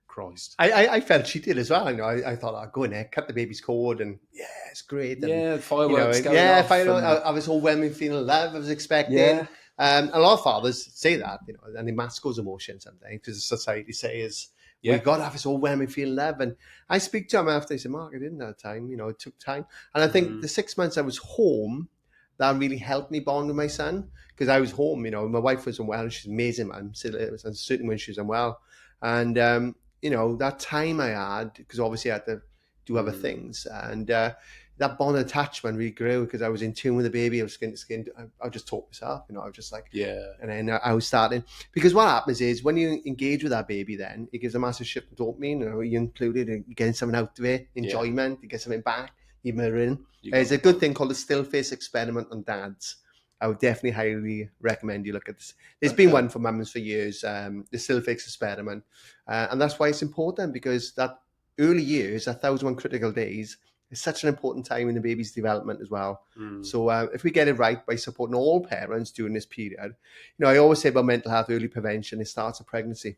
Speaker 1: Christ.
Speaker 2: I felt she did as well. I thought, I'd go in there, cut the baby's cord, and it's great. And,
Speaker 1: fireworks going off.
Speaker 2: I was overwhelming feeling love I was expecting. A lot of fathers say that, and they mask those emotions sometimes because society says
Speaker 1: Yeah.
Speaker 2: we got to have this overwhelming feeling love. And I speak to him after, I say, Mark, I didn't have time. It took time. And I think the 6 months I was home, that really helped me bond with my son because I was home. My wife was unwell. She's amazing, man. And certainly when she was unwell. And, that time I had, because obviously I had to do other things. And that bond attachment really grew because I was in tune with the baby. I was skin to skin. I just taught myself, I was just like,
Speaker 1: Yeah.
Speaker 2: And then I was starting, because what happens is when you engage with that baby, then it gives a massive shift of dopamine. You included, you're getting something out of it, enjoyment, you get something back, you're mirroring. There's a good thing called the still face experiment on dads. I would definitely highly recommend you look at this. There's been one for mums for years, the still face experiment. And that's why it's important, because that early years, 1,001 critical days, is such an important time in the baby's development as well. So if we get it right by supporting all parents during this period, I always say about mental health, early prevention, it starts at pregnancy.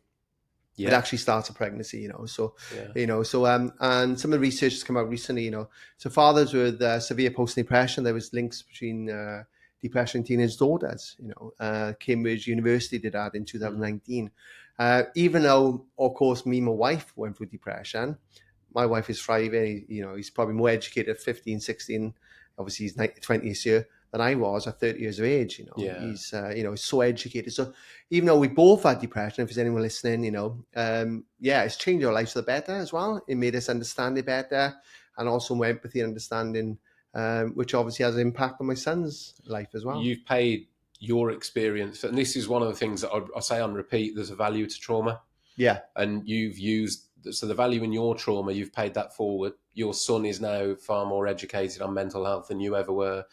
Speaker 2: It actually starts at pregnancy, So, and some of the research has come out recently, So fathers with severe postnatal depression, there was links between depression in teenage daughters. Cambridge University did that in 2019. Even though, of course, me and my wife went through depression, my wife is thriving. He's probably more educated at 15, 16. Obviously, he's 20 this year than I was at 30 years of age. He's so educated. So even though we both had depression, if there's anyone listening, it's changed our lives for the better as well. It made us understand it better, and also more empathy and understanding, which obviously has an impact on my son's life as well.
Speaker 1: You've paid your experience, and this is one of the things that I say on repeat, there's a value to trauma.
Speaker 2: Yeah.
Speaker 1: And you've used, so the value in your trauma, you've paid that forward. Your son is now far more educated on mental health than you ever were.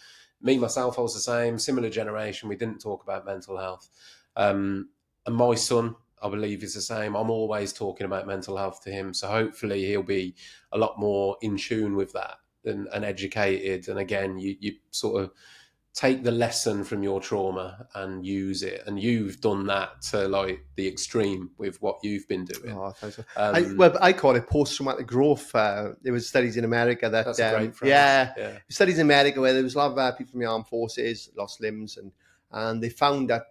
Speaker 1: Me, myself, I was the same, similar generation. We didn't talk about mental health. And my son, I believe, is the same. I'm always talking about mental health to him. So hopefully he'll be a lot more in tune with that and educated. And again, you sort of take the lesson from your trauma and use it. And you've done that to like the extreme with what you've been doing.
Speaker 2: Oh, thanks. I call it post-traumatic growth. There was studies in America that...
Speaker 1: That's a great phrase.
Speaker 2: Studies in America where there was a lot of people from the armed forces, lost limbs, and they found that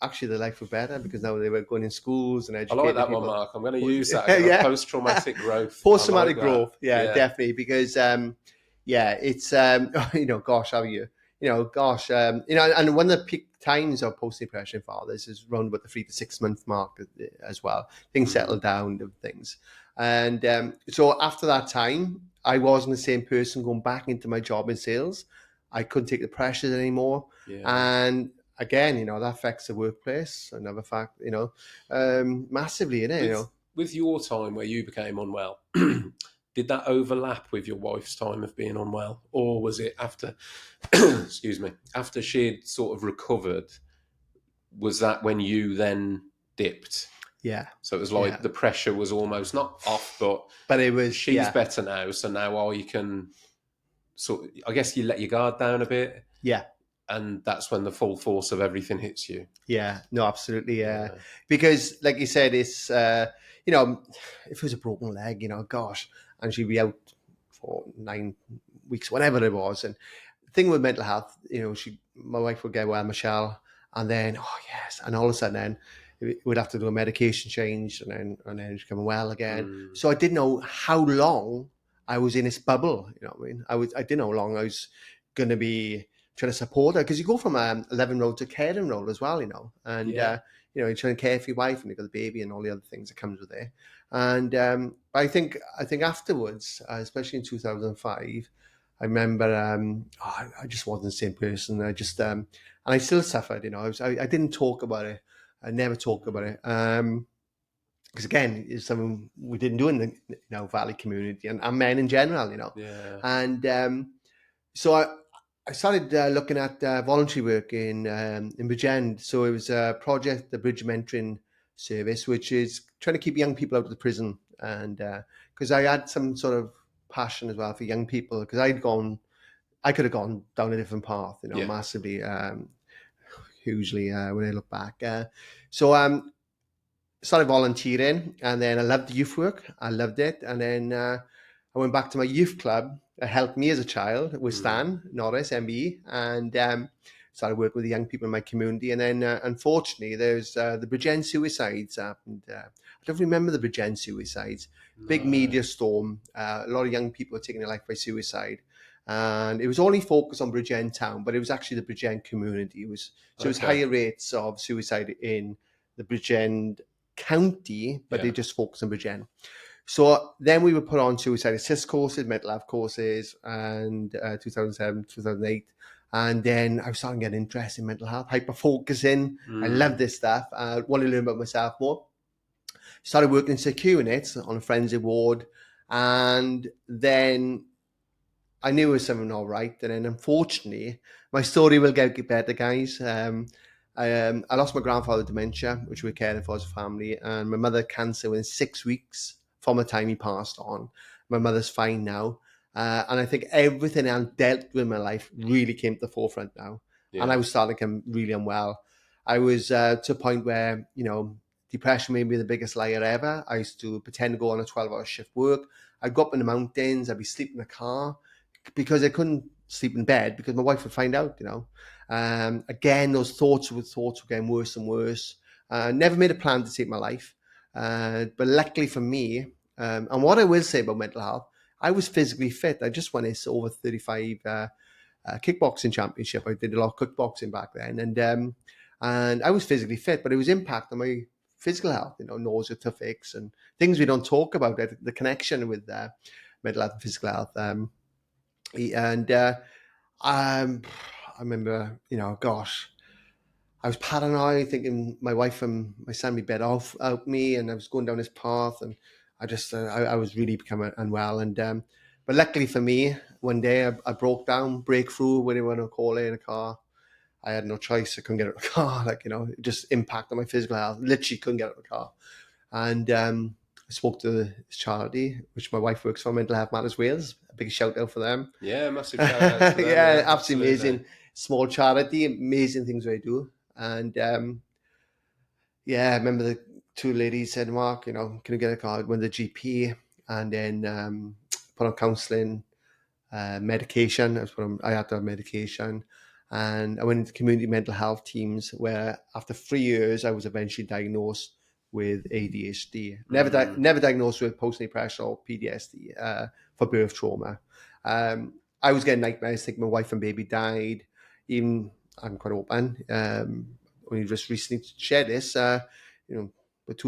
Speaker 2: actually their life was better because now they were going in schools and educating
Speaker 1: I like that
Speaker 2: people.
Speaker 1: one, Mark. I'm going to use that. Post-traumatic growth.
Speaker 2: Post-traumatic growth. Yeah, definitely. Because, it's, gosh, how are you? And one of the peak times of post-depression fathers is around about the 3 to 6 month mark as well. Things settle down and things. And so after that time, I wasn't the same person going back into my job in sales. I couldn't take the pressures anymore. And again, that affects the workplace. Another fact, massively,
Speaker 1: With your time where you became unwell, did that overlap with your wife's time of being unwell? Or was it after, excuse me, after she'd sort of recovered, was that when you then dipped?
Speaker 2: Yeah.
Speaker 1: So it was like the pressure was almost not off, but
Speaker 2: it was,
Speaker 1: she's better now. So now you can I guess you let your guard down a bit.
Speaker 2: Yeah.
Speaker 1: And that's when the full force of everything hits you.
Speaker 2: Yeah, no, absolutely. Yeah. Because like you said, it's, if it was a broken leg, gosh, and she'd be out for 9 weeks, whatever it was. And the thing with mental health, my wife would get well, Michelle, and then, oh yes. And all of a sudden then we'd have to do a medication change and then she'd come well again. So I didn't know how long I was in this bubble. You know what I mean? I didn't know how long I was going to be trying to support her, because you go from 11 role to caring role as well, and you're trying to care for your wife and you've got the baby and all the other things that comes with it. And I think afterwards, especially in 2005, I remember I just wasn't the same person. I just and I still suffered. I didn't talk about it. I never talked about it. Because again, it's something we didn't do in the Valley community and men in general, And so I started looking at voluntary work in Bridgend. So it was a project, the Bridge Mentoring Service, which is trying to keep young people out of the prison. And because I had some sort of passion as well for young people, because I could have gone down a different path, massively, hugely when I look back. So started volunteering, and then I loved youth work. I loved it. And then I went back to my youth club. It helped me as a child with Stan Norris, MBE. And started working with the young people in my community. And then, unfortunately, there's the Bridgend suicides happened. I don't remember the Bridgend suicides. Big media storm. A lot of young people are taking their life by suicide. And it was only focused on Bridgend town, but it was actually the Bridgend community. It was higher rates of suicide in the Bridgend county, but they just focused on Bridgend. So then we were put on suicide assist courses, mental health courses, and 2007, 2008. And then I was starting to get interested in mental health, hyper-focusing. I love this stuff. I want to learn about myself more. Started working in secure units on a forensic ward. And then I knew it was something all right. And then unfortunately, my story will get better, guys. I lost my grandfather to dementia, which we were caring for as a family. And my mother had cancer within 6 weeks from the time he passed on. My mother's fine now. And I think everything I dealt with in my life really came to the forefront now. Yeah. And I was starting to become really unwell. I was to a point where, depression made me the biggest liar ever. I used to pretend to go on a 12-hour shift work. I'd go up in the mountains. I'd be sleeping in the car because I couldn't sleep in bed because my wife would find out, Again, those thoughts were getting worse and worse. Never made a plan to take my life. But luckily for me, and what I will say about mental health, I was physically fit. I just won this over 35 kickboxing championship. I did a lot of kickboxing back then. And I was physically fit, but it was impact on my physical health, nausea, tough aches, and things we don't talk about, the connection with mental health and physical health. I remember, I was paranoid, thinking my wife and my son would be better off out me, and I was going down this path, and I was really becoming unwell. And but luckily for me, one day I broke down, breakthrough, whatever you want to call it, in a car. I had no choice. I couldn't get out of the car. It just impacted my physical health. Literally couldn't get out of the car. And I spoke to this charity, which my wife works for, Mental Health Matters Wales. A big shout out for them.
Speaker 1: Yeah, massive shout out to them.
Speaker 2: Yeah, absolutely amazing. Small charity, amazing things they do. And I remember the two ladies said, Mark, can you get a card? Went to the GP and then put on counselling, medication. I had to have medication. And I went into community mental health teams where after 3 years, I was eventually diagnosed with ADHD. Never diagnosed with postnatal depression or PTSD for birth trauma. I was getting nightmares, thinking my wife and baby died. Even, I'm quite open, when you just recently shared this, but 2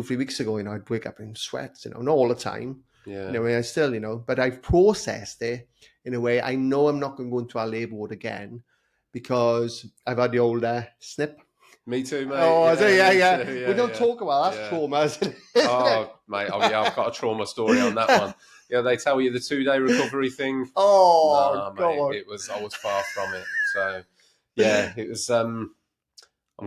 Speaker 2: or 3 weeks ago, I'd wake up in sweats, not all the time.
Speaker 1: Yeah.
Speaker 2: I still, but I've processed it in a way. I know I'm not going to go into our labour ward again because I've had the old snip.
Speaker 1: Me too, mate.
Speaker 2: Oh, yeah.
Speaker 1: Too,
Speaker 2: we don't talk about that trauma.
Speaker 1: Oh, mate. Oh, yeah, I've got a trauma story on that one. Yeah, they tell you the 2-day recovery thing.
Speaker 2: Oh, God.
Speaker 1: Mate, I was far from it. So, yeah, it was. I'm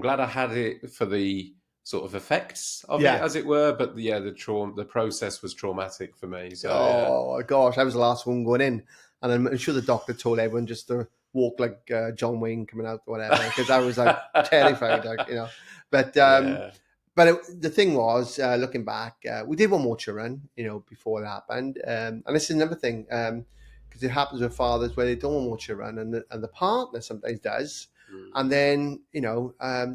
Speaker 1: glad I had it for the sort of effects of it, as it were. But the process was traumatic for me. So,
Speaker 2: gosh, I was the last one going in, and I'm sure the doctor told everyone just to walk like John Wayne coming out or whatever, because I was like terrified, But the thing was, looking back, we did want more children, before it happened, and this is another thing, because it happens with fathers where they don't want more children, and the partner sometimes does. And then,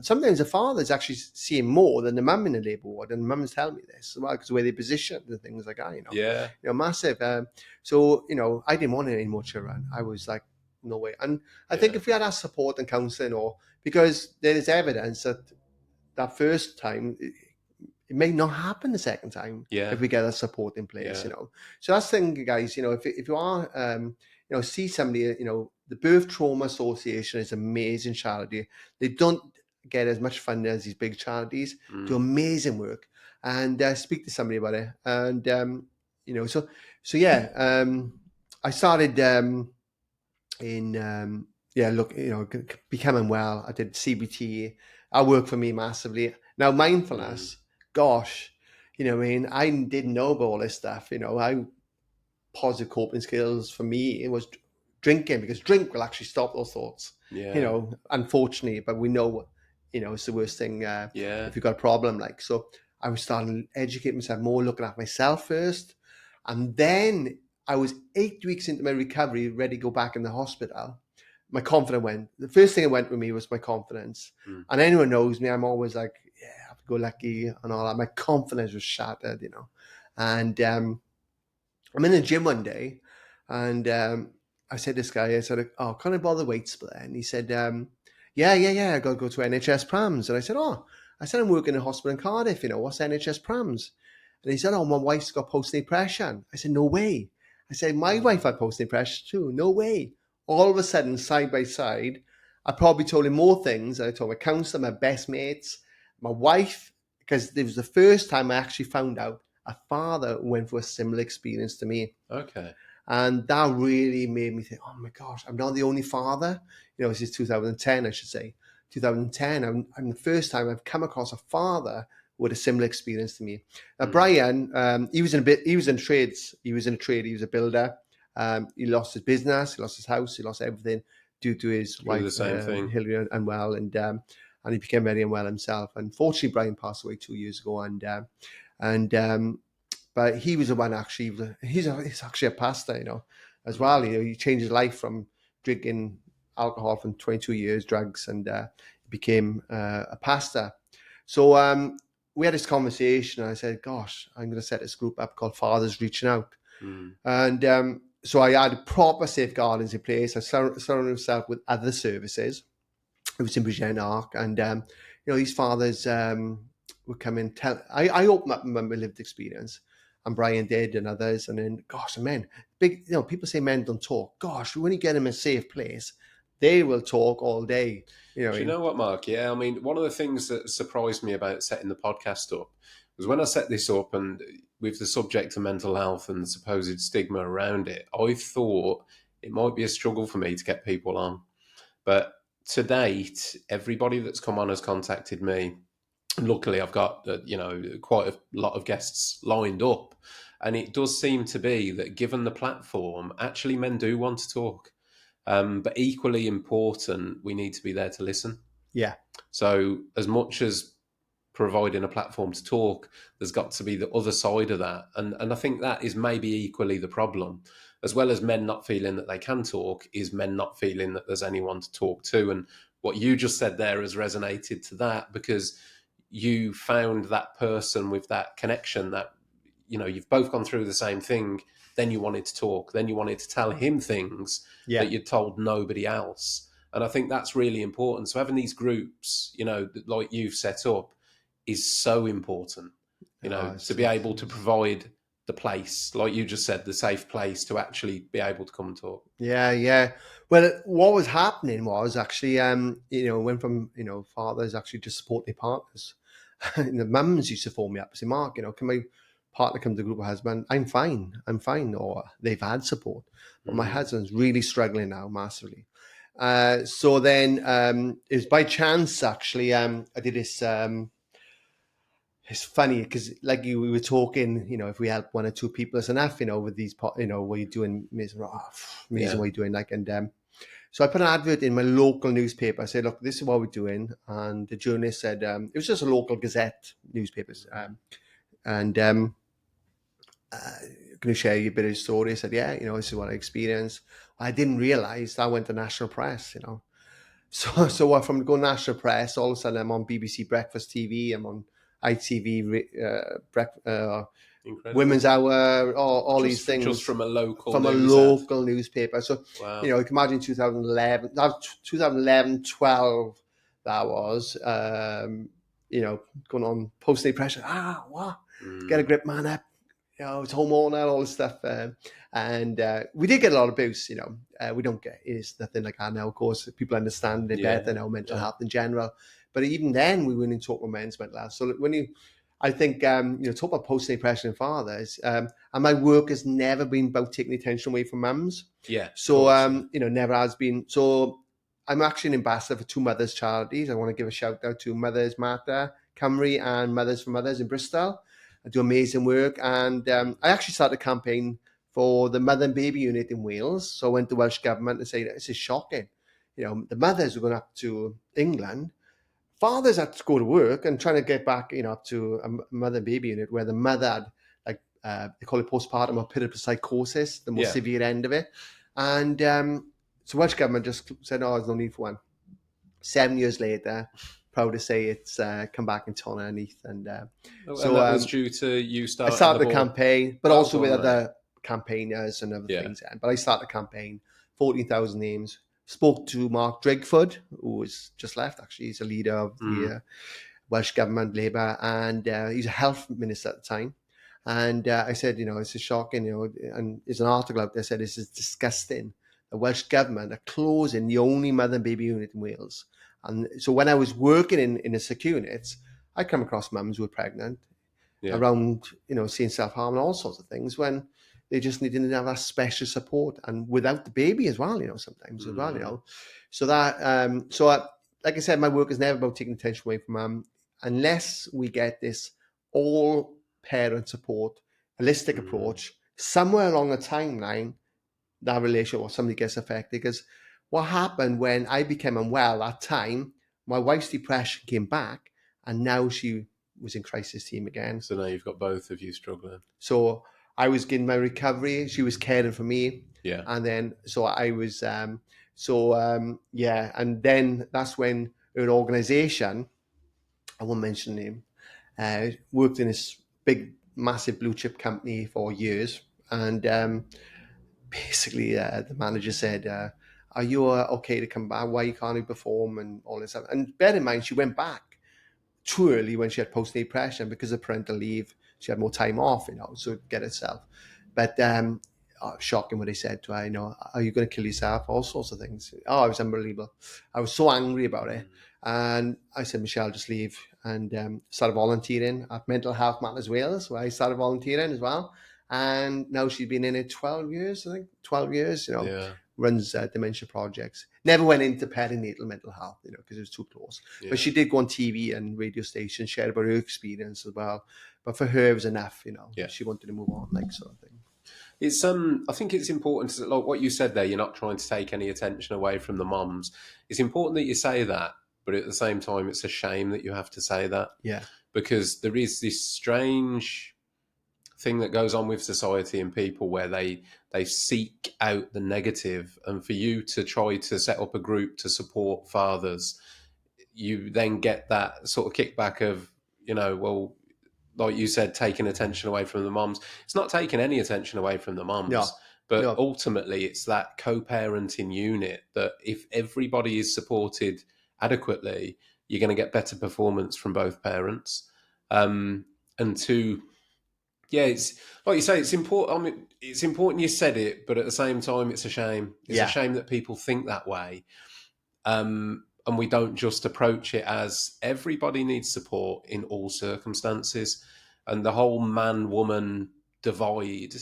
Speaker 2: sometimes the father's actually seeing more than the mum in the labour ward, and the mum's telling me this as well, because the way they position and things like that, massive. So, I didn't want any more children. I was like, no way. And I think if we had our support and counselling, because there is evidence that first time, it may not happen the second time if we get that support in place, So that's the thing, guys, if you are, see somebody, the Birth Trauma Association is an amazing charity. They don't get as much funding as these big charities, do amazing work, and speak to somebody about it. And, I started becoming well. I did CBT. I worked for me massively. Now, mindfulness, gosh, I didn't know about all this stuff. Positive coping skills for me, it was drinking, because drink will actually stop those thoughts. Unfortunately, but we know, it's the worst thing if you've got a problem. So I was starting to educate myself more, looking at myself first. And then I was 8 weeks into my recovery, ready to go back in the hospital. my confidence went. The first thing that went with me was my confidence. And anyone knows me, I'm always like, yeah, go lucky and all that. My confidence was shattered, you know. And I'm in the gym one day, and I said to this guy, I said, oh, can I bother weight split? And he said, yeah, I got to go to NHS Prams. And I said, I'm working in a hospital in Cardiff, you know, what's NHS Prams? And he said, oh, my wife's got postnatal depression. I said, no way. I said, my wife had postnatal depression too. No way. All of a sudden, side by side, I probably told him more things. I told my counsellor, my best mates, my wife, because it was the first time I actually found out a father went through a similar experience to me.
Speaker 1: Okay.
Speaker 2: And that really made me think, oh my gosh, I'm not the only father. You know, this is 2010, I should say. 2010, I'm the first time I've come across a father with a similar experience to me. Brian, he was in trades. He was in a trade. He was a builder. He lost his business. He lost his house. He lost everything due to his wife,
Speaker 1: the same thing.
Speaker 2: Hillary, unwell, and he became very unwell himself. Unfortunately, Brian passed away 2 years ago, but he was the one actually. He's actually a pastor, you know, as well. You know, he changed his life from drinking alcohol for 22 years, drugs, and became a pastor. So we had this conversation, and I said, "Gosh, I'm going to set this group up called Fathers Reaching Out." And so I had proper safeguardings in place. I surrounded myself with other services. It was in Bridgend Arc, and you know, these fathers would come in. I opened up my lived experience, and Brian did, and others, and then, gosh, men, big, you know, people say men don't talk. Gosh, when you get them in a safe place, they will talk all day. You know,
Speaker 1: Do you know what, Mark? Yeah, I mean, one of the things that surprised me about setting the podcast up was when I set this up, and with the subject of mental health and the supposed stigma around it, I thought it might be a struggle for me to get people on. But to date, everybody that's come on has contacted me. And luckily, I've got quite a lot of guests lined up, and it does seem to be that given the platform, actually men do want to talk. But equally important, we need to be there to listen.
Speaker 2: Yeah.
Speaker 1: So as much as providing a platform to talk, there's got to be the other side of that. And I think that is maybe equally the problem. As well as men not feeling that they can talk, is men not feeling that there's anyone to talk to. And what you just said there has resonated to that, because you found that person with that connection that, you know, you've both gone through the same thing. Then you wanted to talk. Then you wanted to tell him things that you'd told nobody else. And I think that's really important. So having these groups, you know, like you've set up, is so important, you know, to be able to provide the place, like you just said, the safe place to actually be able to come and talk.
Speaker 2: Yeah. Well, what was happening was actually, you know, went from, you know, fathers actually just support their partners. And the mums used to phone me up and say, Mark, you know, can my partner come to the group of husband? I'm fine. Or they've had support. But my husband's really struggling now massively. So then it was by chance, actually, I did this. It's funny because, like we were talking, you know, if we help one or two people, it's enough, you know, with these, you know, what you're doing, amazing what you're doing. Like, and so I put an advert in my local newspaper. I said, look, this is what we're doing. And the journalist said, it was just a local Gazette newspapers. I'm going to share you a bit of story. I said, yeah, you know, this is what I experienced. I didn't realize that went to national press, you know. So from going national press, all of a sudden I'm on BBC Breakfast TV, I'm on ITV, Women's Hour, all these things.
Speaker 1: Just from a local
Speaker 2: newspaper. So,
Speaker 1: wow.
Speaker 2: You know, you can imagine 2011, 12, that was, you know, going on postnatal depression. What? Get a grip, man up. You know, it's hormonal, all this stuff. And we did get a lot of abuse, you know. We don't get, it's nothing like that now, of course. People understand it better now, mental health in general. But even then, we wouldn't talk about men's mental health. So when you, I think, you know, talk about postnatal depression in fathers, and my work has never been about taking attention away from mums.
Speaker 1: Yeah.
Speaker 2: So, you know, never has been. So I'm actually an ambassador for two mothers charities. I want to give a shout out to Mothers Matter Cymru and Mothers for Mothers in Bristol. I do amazing work. And I actually started a campaign for the mother and baby unit in Wales. So I went to the Welsh government and said, this is shocking. You know, the mothers were going up to England. Fathers had to go to work and trying to get back, you know, up to a mother and baby unit where the mother had, like, they call it postpartum or period psychosis, the more severe end of it. And So Welsh Government just said, oh, there's no need for one. 7 years later, proud to say it's come back in ton underneath. And
Speaker 1: And
Speaker 2: so
Speaker 1: that was due to you
Speaker 2: I
Speaker 1: starting
Speaker 2: started
Speaker 1: the
Speaker 2: the
Speaker 1: whole...
Speaker 2: campaign, but
Speaker 1: Well
Speaker 2: also with
Speaker 1: done, mate.
Speaker 2: other campaigners and other
Speaker 1: Yeah.
Speaker 2: things. But I started the campaign, 14,000 names. Spoke to Mark Drakeford, who was just left, actually. He's a leader of the Welsh Government, Labour, and he's a health minister at the time. And I said, it's a shocking, and there's an article out there that said this is disgusting. The Welsh Government are closing the only mother and baby unit in Wales. And so when I was working in the sick units, I come across mums who were pregnant around, seeing self-harm and all sorts of things when they just needed to have that special support and without the baby as well, sometimes as well, So that, like I said, my work is never about taking attention away from mum unless we get this all parent support, holistic approach, somewhere along the timeline, that relationship or somebody gets affected. Because what happened when I became unwell that time, my wife's depression came back and now she was in crisis team again.
Speaker 1: So now you've got both of you struggling.
Speaker 2: So I was getting my recovery. She was caring for me.
Speaker 1: Yeah.
Speaker 2: And then, so I was, and then that's when an organization, I won't mention the name, worked in this big, massive blue chip company for years. And basically, the manager said, are you okay to come back? Why can't you perform and all this stuff? And bear in mind, she went back too early when she had postnatal depression because of parental leave. She had more time off, so get herself. But shocking what they said to her, are you going to kill yourself? All sorts of things. Oh, it was unbelievable. I was so angry about it. And I said, Michelle, just leave. And started volunteering at Mental Health Matters Wales, where I started volunteering as well. And now she's been in it 12 years, I think, 12 years, runs dementia projects. Never went into perinatal mental health, because it was too close. Yeah. But she did go on TV and radio stations, share about her experience as well. But for her, it was enough, She wanted to move on, sort of thing.
Speaker 1: It's I think it's important to, like what you said there, you're not trying to take any attention away from the mums. It's important that you say that, but at the same time, it's a shame that you have to say that.
Speaker 2: Yeah.
Speaker 1: Because there is this strange thing that goes on with society and people where they seek out the negative, and for you to try to set up a group to support fathers, you then get that sort of kickback of, well, like you said, taking attention away from the moms. It's not taking any attention away from the moms, but ultimately it's that co-parenting unit that if everybody is supported adequately, you're going to get better performance from both parents. And two, it's like you say, it's important. I mean, it's important you said it, but at the same time, it's a shame. It's a shame that people think that way. And we don't just approach it as everybody needs support in all circumstances. And the whole man-woman divide,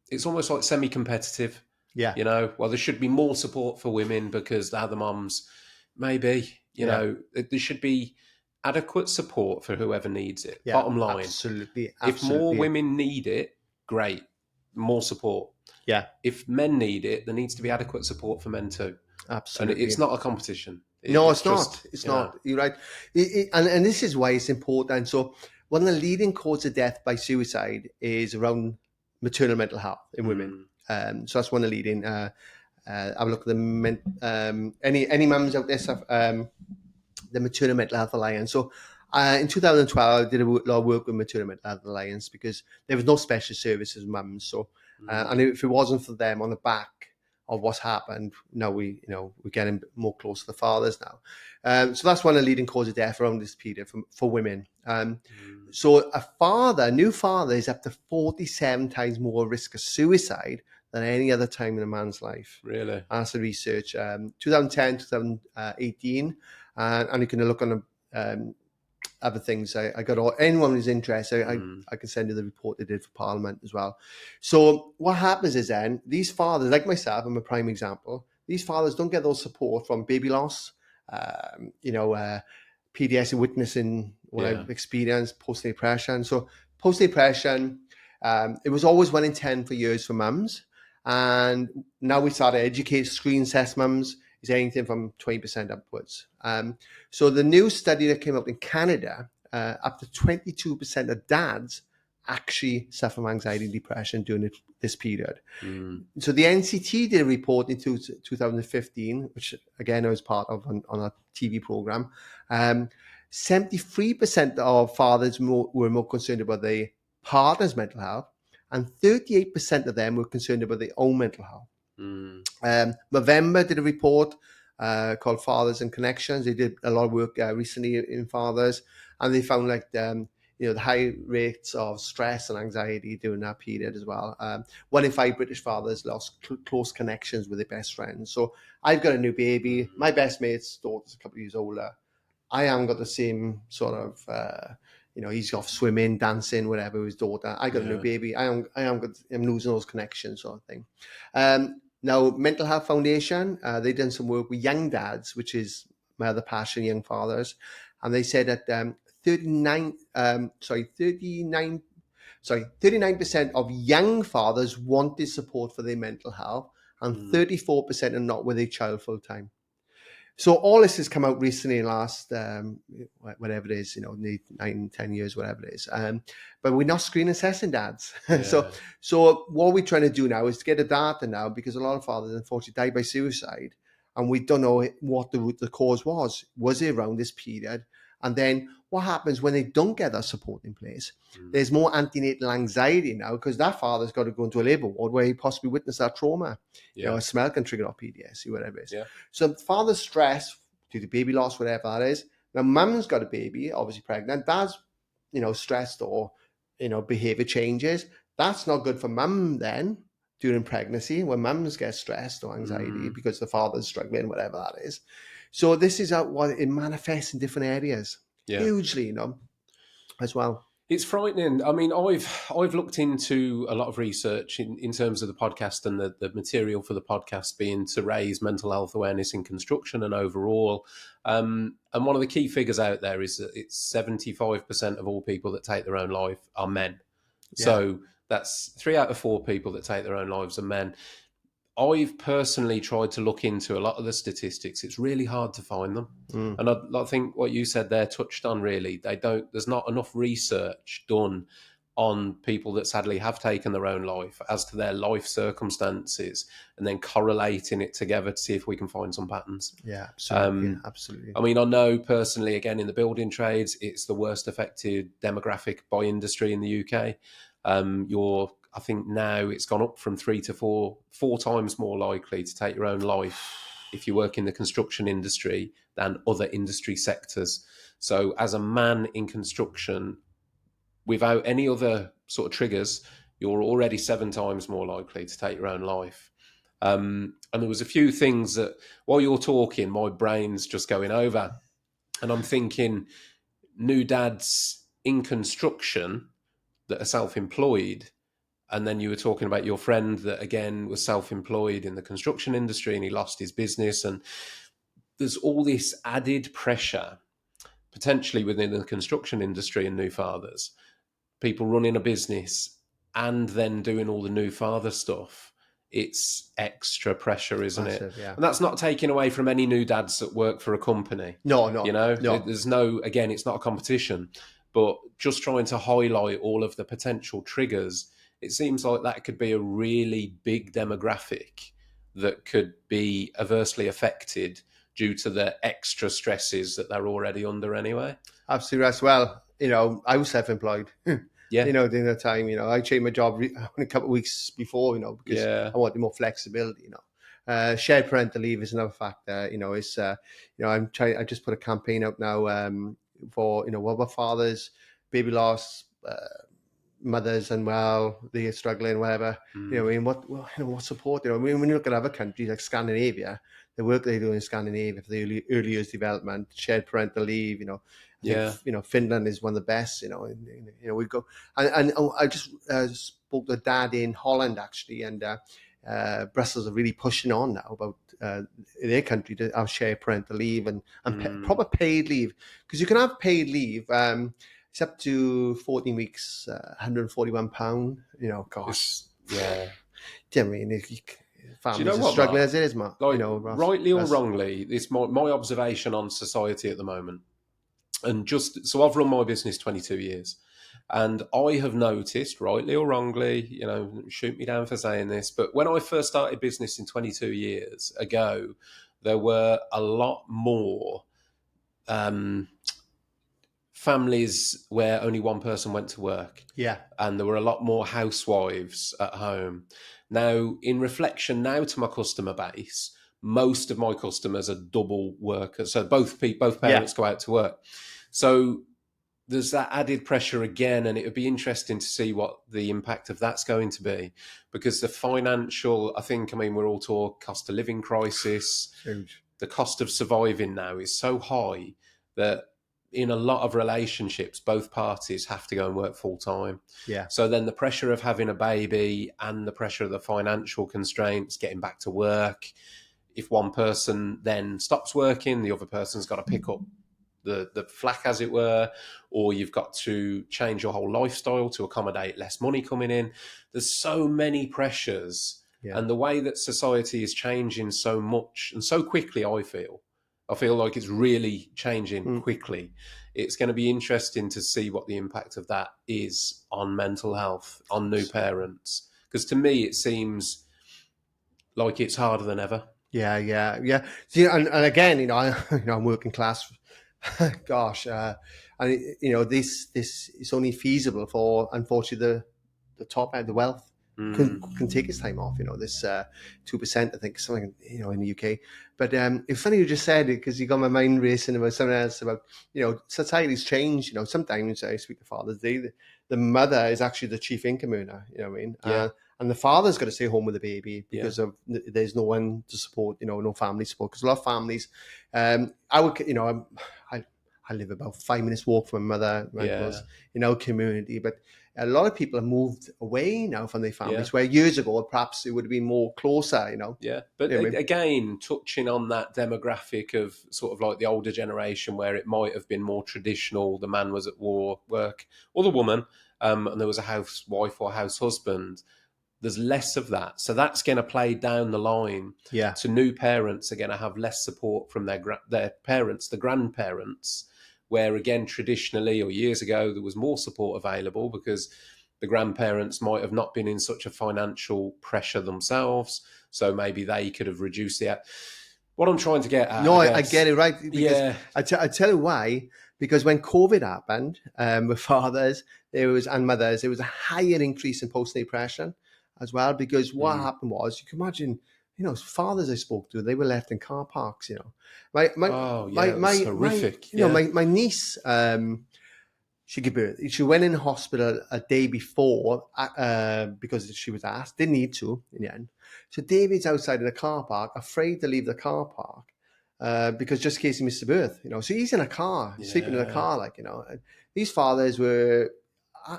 Speaker 1: it's almost like semi-competitive.
Speaker 2: Yeah.
Speaker 1: Well, there should be more support for women because they're the mums. Maybe, there should be adequate support for whoever needs it.
Speaker 2: Yeah,
Speaker 1: Bottom line.
Speaker 2: Absolutely.
Speaker 1: If more women need it, great. More support.
Speaker 2: Yeah.
Speaker 1: If men need it, there needs to be adequate support for men too.
Speaker 2: Absolutely.
Speaker 1: And it's not a competition.
Speaker 2: No, it's not. It's not. You're right. And this is why it's important. So one of the leading causes of death by suicide is around maternal mental health in women. So that's one of the leading. Have a look at any mums out there, the Maternal Mental Health Alliance. So in 2012, I did a lot of work with Maternal Mental Health Alliance because there was no special services for mums. So and if it wasn't for them on the back of what's happened, now we're getting more close to the fathers now. So that's one of the leading causes of death around this period for women. So a new father is up to 47 times more risk of suicide than any other time in a man's life.
Speaker 1: Really?
Speaker 2: That's the research. 2010, 2018. And you can look on other things. I got anyone who's interested, I can send you the report they did for Parliament as well. So what happens is then these fathers, like myself, I'm a prime example. These fathers don't get those support from baby loss, PDS witnessing what I've experienced, postnatal depression. So postnatal depression, it was always 1 in 10 for years for mums. And now we start to educate, screen assess mums is anything from 20% upwards. So the new study that came out in Canada, up to 22% of dads actually suffer from anxiety and depression during this period.
Speaker 1: Mm.
Speaker 2: So the NCT did a report in 2015, which again I was part of on a TV program. 73% of fathers were more concerned about their partner's mental health, and 38% of them were concerned about their own mental health. November did a report called Fathers and Connections. They did a lot of work recently in fathers, and they found the high rates of stress and anxiety during that period as well. 1 in 5 British fathers lost close connections with their best friends. So I've got a new baby. My best mate's daughter's a couple of years older. I haven't got the same sort of, he's off swimming, dancing, whatever, with his daughter. I got a new baby. I'm losing those connections, sort of thing. Now, Mental Health Foundation, they've done some work with young dads, which is my other passion, young fathers. And they said that 39% of young fathers wanted support for their mental health, and 34% are not with their child full time. So all this has come out recently in the last, whatever it is, 9, 10 years, whatever it is. But we're not screen assessing dads.
Speaker 1: Yeah.
Speaker 2: So what we're trying to do now is to get the data now, because a lot of fathers unfortunately died by suicide, and we don't know what the cause was. Was it around this period? And then what happens when they don't get that support in place? There's more antenatal anxiety now, because that father's got to go into a labour ward where he possibly witnessed that trauma. A smell can trigger off PTSD, whatever it is. So father's stress due to baby loss, whatever that is. Now mum's got a baby, obviously pregnant. Dad's, stressed or, behaviour changes. That's not good for mum then during pregnancy, when mums get stressed or anxiety because the father's struggling, whatever that is. So this is what it manifests in different areas, hugely, as well.
Speaker 1: It's frightening. I mean, I've looked into a lot of research in terms of the podcast, and the material for the podcast being to raise mental health awareness in construction and overall. And one of the key figures out there is that it's 75% of all people that take their own life are men. Yeah. So that's 3 out of 4 people that take their own lives are men. I've personally tried to look into a lot of the statistics. It's really hard to find them. And I think what you said there touched on really. There's not enough research done on people that sadly have taken their own life as to their life circumstances, and then correlating it together to see if we can find some patterns.
Speaker 2: Yeah, absolutely. Absolutely.
Speaker 1: I mean, I know personally, again, in the building trades, it's the worst affected demographic by industry in the UK. I think now it's gone up from 3 to 4 times more likely to take your own life if you work in the construction industry than other industry sectors. So as a man in construction, without any other sort of triggers, you're already 7 times more likely to take your own life. And there was a few things that while you're talking, my brain's just going over, and I'm thinking new dads in construction that are self-employed. And then you were talking about your friend that, again, was self-employed in the construction industry and he lost his business. And there's all this added pressure, potentially within the construction industry and new fathers, people running a business and then doing all the new father stuff. It's extra pressure, isn't it? Yeah. And that's not taking away from any new dads that work for a company.
Speaker 2: No.
Speaker 1: There's again, it's not a competition, but just trying to highlight all of the potential triggers. It seems like that could be a really big demographic that could be adversely affected due to the extra stresses that they're already under anyway.
Speaker 2: Absolutely, as well. I was self-employed. During that time, I changed my job a couple of weeks before, because I wanted more flexibility, Shared parental leave is another factor, I just put a campaign out now for, what about fathers, baby loss, mothers unwell, they're struggling, whatever. What support? When you look at other countries like Scandinavia, the work they do in Scandinavia for the early years development, shared parental leave, I think, Finland is one of the best. We go and I just spoke to a dad in Holland actually, and Brussels are really pushing on now about their country to have shared parental leave and proper paid leave, because you can have paid leave. It's up to 14 weeks, £141. Gosh.
Speaker 1: Yeah.
Speaker 2: Do you know what I mean? Families are struggling as it is, Mark.
Speaker 1: Rightly or wrongly, it's my observation on society at the moment. And so I've run my business 22 years. And I have noticed, rightly or wrongly, shoot me down for saying this, but when I first started business in 22 years ago, there were a lot more families where only one person went to work.
Speaker 2: Yeah.
Speaker 1: And there were a lot more housewives at home. Now, in reflection now to my customer base, most of my customers are double workers. So both parents go out to work. So there's that added pressure again, and it would be interesting to see what the impact of that's going to be, because the financial, we're all talking cost of living crisis.
Speaker 2: Huge.
Speaker 1: The cost of surviving now is so high that in a lot of relationships, both parties have to go and work full time.
Speaker 2: Yeah.
Speaker 1: So then the pressure of having a baby and the pressure of the financial constraints, getting back to work. If one person then stops working, the other person's got to pick up the flack, as it were, or you've got to change your whole lifestyle to accommodate less money coming in. There's so many pressures, and the way that society is changing so much and so quickly, I feel like it's really changing quickly. It's going to be interesting to see what the impact of that is on mental health, on new parents, because to me it seems like it's harder than ever.
Speaker 2: Yeah. See, and again, I'm working class. Gosh, and this is only feasible for, unfortunately, the top end, the wealth can take its time off. This 2%, I think, something in the UK. But it's funny you just said it, because you got my mind racing about something else about society's changed. Sometimes I speak to fathers, the mother is actually the chief income earner. You know what I mean?
Speaker 1: Yeah.
Speaker 2: And the father's got to stay home with the baby because of there's no one to support, no family support. Because a lot of families, I live about 5 minutes walk from my mother, my uncles, in our community. But a lot of people have moved away now from their families, where years ago perhaps it would have been more closer.
Speaker 1: Yeah, but again, touching on that demographic of sort of like the older generation, where it might have been more traditional, the man was at work, or the woman, and there was a housewife or house husband. There's less of that. So that's going to play down the line to new parents are going to have less support from their parents, the grandparents, where again, traditionally or years ago, there was more support available because the grandparents might have not been in such a financial pressure themselves. So maybe they could have reduced the... What I'm trying to get at...
Speaker 2: No, I get it, right? Because I tell you why. Because when COVID happened with fathers and mothers, there was a higher increase in postnatal depression as well, because what happened was, you can imagine, fathers I spoke to, they were left in car parks. My
Speaker 1: horrific.
Speaker 2: My niece, she gave birth. She went in hospital a day before because she was asked, didn't need to in the end. So David's outside in a car park, afraid to leave the car park because just in case he missed the birth. So he's in a car, sleeping in a car, And these fathers were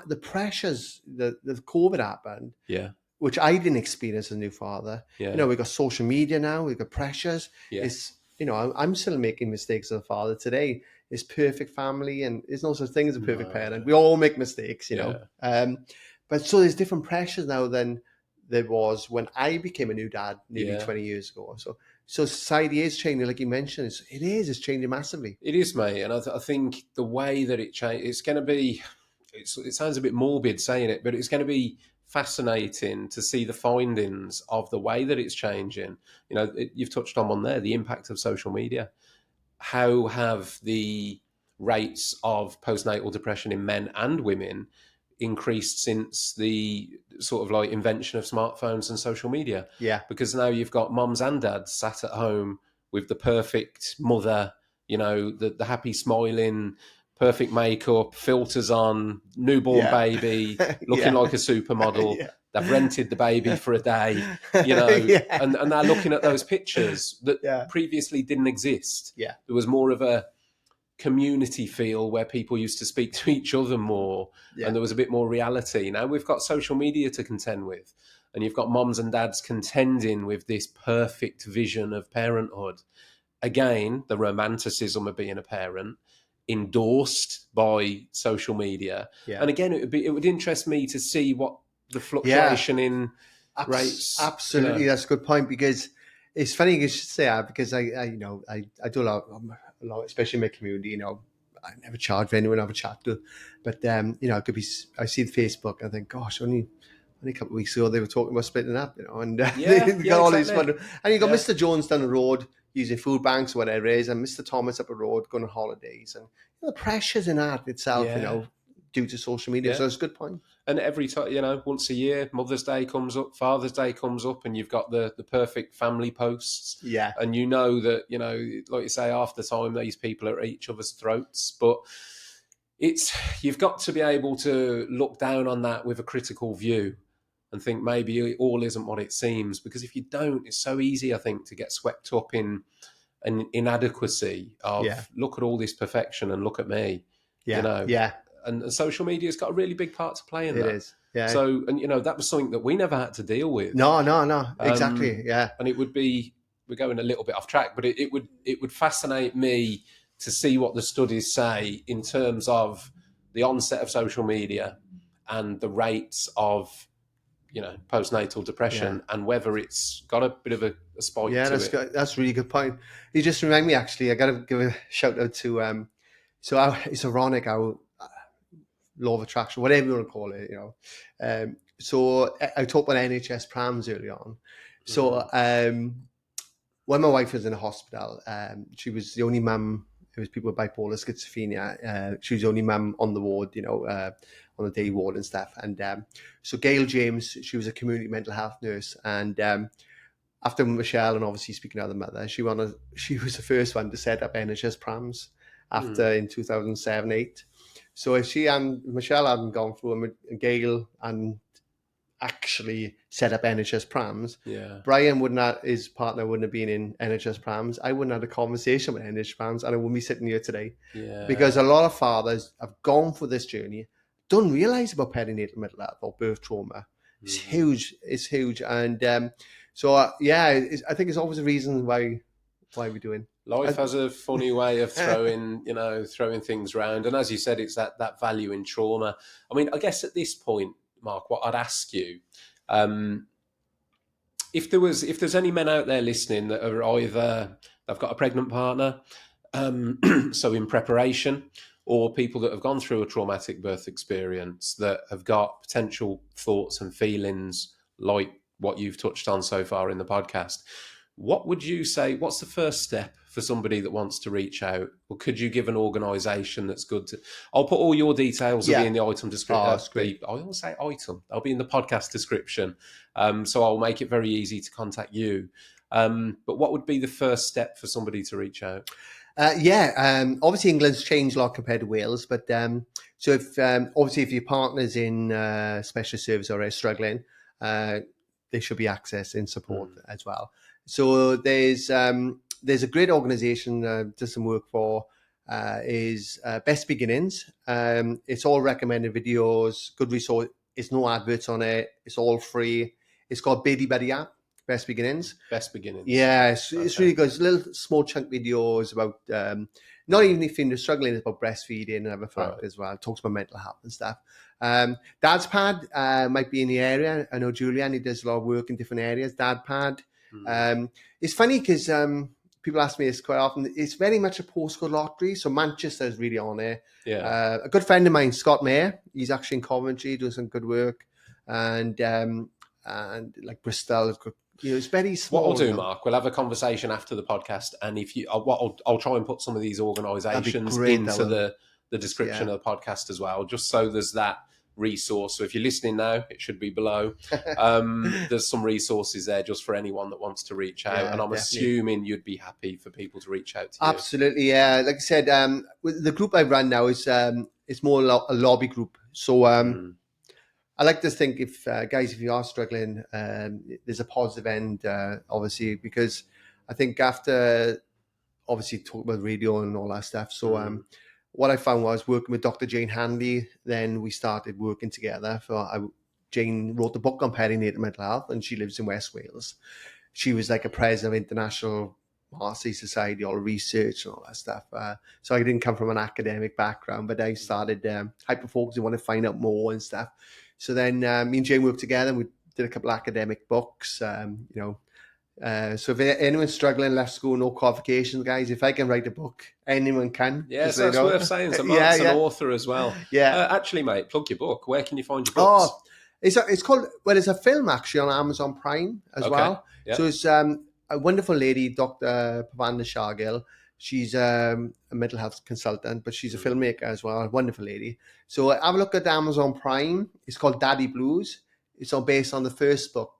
Speaker 2: the pressures. The COVID happened.
Speaker 1: Yeah.
Speaker 2: Which I didn't experience as a new father.
Speaker 1: Yeah.
Speaker 2: We've got social media now. We've got pressures.
Speaker 1: Yeah.
Speaker 2: It's, I'm still making mistakes as a father today. It's perfect family, and there's no such thing as a perfect parent. We all make mistakes, But so there's different pressures now than there was when I became a new dad nearly 20 years ago. So society is changing, like you mentioned. It's changing massively.
Speaker 1: It is, mate. And I think the way that it changed, it's going to be, it sounds a bit morbid saying it, but it's going to be fascinating to see the findings of the way that it's changing. You've touched on one there, the impact of social media. How have the rates of postnatal depression in men and women increased since the sort of like invention of smartphones and social media?
Speaker 2: Yeah.
Speaker 1: Because now you've got mums and dads sat at home with the perfect mother, the happy smiling, perfect makeup, filters on, newborn baby, looking like a supermodel. They've rented the baby for a day, and they're looking at those pictures that previously didn't exist.
Speaker 2: Yeah.
Speaker 1: There was more of a community feel where people used to speak to each other more, and there was a bit more reality. Now we've got social media to contend with, and you've got moms and dads contending with this perfect vision of parenthood. Again, the romanticism of being a parent, endorsed by social media. And again, it would interest me to see what the fluctuation in rates.
Speaker 2: Absolutely, that's a good point, because it's funny you should say that, because I do a lot, especially in my community. I never charge for anyone I have a chat to, but it could be. I see the Facebook and I think, gosh, only a couple of weeks ago they were talking about splitting up, and they
Speaker 1: Yeah, yeah,
Speaker 2: got all these
Speaker 1: exactly.
Speaker 2: fun. And you got
Speaker 1: Yeah.
Speaker 2: Mr. Jones down the road using food banks or whatever it is, and Mr. Thomas up the road going on holidays, and the pressures in that itself,
Speaker 1: Yeah.
Speaker 2: due to social media.
Speaker 1: Yeah.
Speaker 2: So it's a good point.
Speaker 1: And every time, once a year, Mother's Day comes up, Father's Day comes up, and you've got the perfect family posts.
Speaker 2: Yeah.
Speaker 1: And you know that, like you say, half the time these people are at each other's throats. But you've got to be able to look down on that with a critical view and think maybe it all isn't what it seems. Because if you don't, it's so easy, I think, to get swept up in an inadequacy of look at all this perfection and look at me.
Speaker 2: Yeah. Yeah.
Speaker 1: And social media's got a really big part to play in that.
Speaker 2: It is. Yeah.
Speaker 1: So, and that was something that we never had to deal with.
Speaker 2: No. Exactly. Yeah.
Speaker 1: And we're going a little bit off track, but it would fascinate me to see what the studies say in terms of the onset of social media and the rates of, postnatal depression and whether it's got a bit of a spike to it.
Speaker 2: That's a really good point. You just remind me, actually, I got to give a shout out to, it's ironic how law of attraction, whatever you want to call it, so I talked about NHS prams early on. So when my wife was in a hospital, she was the only mum. It was people with bipolar schizophrenia. She was the only mum on the ward, on the day ward and stuff. And so Gail James, she was a community mental health nurse. And after Michelle, and obviously speaking of the mother, she was the first one to set up NHS prams after in 2007-8. So if Michelle hadn't gone through, and Gail and actually set up NHS prams, Brian his partner wouldn't have been in NHS prams. I wouldn't have had a conversation with NHS prams, and I wouldn't be sitting here today. Because a lot of fathers have gone for this journey, don't realize about perinatal mental health or birth trauma. It's huge. It's huge. And I think it's always a reason why we're doing.
Speaker 1: Life has a funny way of throwing things around. And as you said, it's that value in trauma. I mean, I guess at this point, Mark, what I'd ask you, if there's any men out there listening that are either they've got a pregnant partner, so in preparation, or people that have gone through a traumatic birth experience that have got potential thoughts and feelings like what you've touched on so far in the podcast, what would you say, what's the first step for somebody that wants to reach out? Or could you give an organisation that's good to... I'll put all your details will be in the item description. I always say item. I'll be in the podcast description. So I'll make it very easy to contact you. But what would be the first step for somebody to reach out?
Speaker 2: Obviously England's changed a lot compared to Wales, but so if obviously if your partner's in special service or is struggling, there should be access and support as well. So there's a great organisation does some work for is Best Beginnings. It's all recommended videos, good resource. It's no adverts on it. It's all free. It's called Baby Buddy app. Best Beginnings.
Speaker 1: Best Beginnings.
Speaker 2: Yeah, it's really good. It's little small chunk videos about not even if you're struggling, it's about breastfeeding and other factors as well. It talks about mental health and stuff. Dad's Pad might be in the area. I know Julian, he does a lot of work in different areas. Dad Pad. It's funny because people ask me this quite often. It's very much a postcode lottery. So Manchester is really on there.
Speaker 1: Yeah.
Speaker 2: A good friend of mine, Scott Mayer, he's actually in Coventry doing some good work. And like Bristol, it's very small.
Speaker 1: What I'll do, Mark, we'll have a conversation after the podcast, and if you, I'll try and put some of these organisations into the description of the podcast as well, just so there's that resource. So if you're listening now, it should be below. There's some resources there just for anyone that wants to reach out, and I'm assuming you'd be happy for people to reach out to you.
Speaker 2: Absolutely, yeah. Like I said, the group I run now is it's more a lobby group. So I like to think if guys, if you are struggling, there's a positive end, obviously, because I think after obviously talk about radio and all that stuff. So what I found was working with Dr. Jane Hanley, then we started working together. Jane wrote the book on perinatal mental health, and she lives in West Wales. She was like a president of International Marseille Society, all research and all that stuff. So I didn't come from an academic background, but I started hyper-focusing, want to find out more and stuff. So then me and Jane worked together and we did a couple of academic books, So if anyone's struggling, left school, no qualifications, guys, if I can write a book, anyone can.
Speaker 1: Yeah,
Speaker 2: Just
Speaker 1: so
Speaker 2: so you
Speaker 1: it's
Speaker 2: know.
Speaker 1: worth saying. So
Speaker 2: Yeah,
Speaker 1: Mark's an
Speaker 2: yeah,
Speaker 1: author as well.
Speaker 2: yeah.
Speaker 1: Actually, mate, plug your book. Where can you find your books?
Speaker 2: Oh, it's called, well, it's a film actually on Amazon Prime as
Speaker 1: Okay.
Speaker 2: well.
Speaker 1: Yeah.
Speaker 2: So it's a wonderful lady, Dr. Pavanda Shargil. She's a mental health consultant, but she's a filmmaker as well. A wonderful lady. So have a look at Amazon Prime. It's called Daddy Blues. It's all based on the first book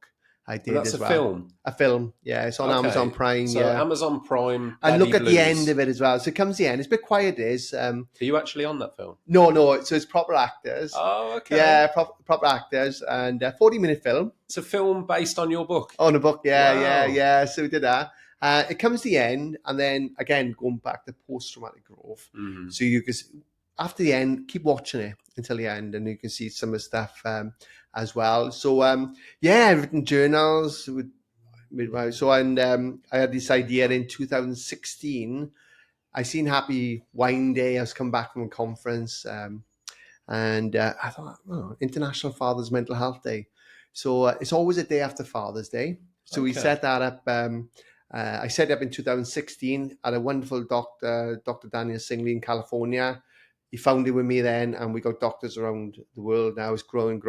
Speaker 2: I
Speaker 1: And
Speaker 2: did
Speaker 1: that's
Speaker 2: as
Speaker 1: a
Speaker 2: well.
Speaker 1: film.
Speaker 2: A film, yeah. It's on Amazon
Speaker 1: Okay.
Speaker 2: Prime,
Speaker 1: So
Speaker 2: yeah.
Speaker 1: Amazon Prime,
Speaker 2: And
Speaker 1: Daddy
Speaker 2: look at the
Speaker 1: Blues.
Speaker 2: end of it as well. So it comes to the end. It's a bit quiet, it is.
Speaker 1: Are you actually on that film?
Speaker 2: No. So it's proper actors.
Speaker 1: Oh, okay.
Speaker 2: Yeah, proper actors. And 40-minute film.
Speaker 1: It's a film based on your book.
Speaker 2: On a book,
Speaker 1: Wow.
Speaker 2: yeah. So we did that. It comes to the end, and then again going back to post-traumatic growth.
Speaker 1: Mhm.
Speaker 2: So you can, after the end, keep watching it until the end, and you can see some of the stuff as well. So yeah, I've written journals with midwives. So and I had this idea in 2016. I seen Happy Wine Day. I was come back from a conference. And I thought, oh, International Father's Mental Health Day. So it's always a day after Father's Day. So we
Speaker 1: Okay.
Speaker 2: set that up. I set it up in 2016 at a wonderful doctor, Dr. Daniel Singley in California. He found it with me then, and we got doctors around the world now. It's growing.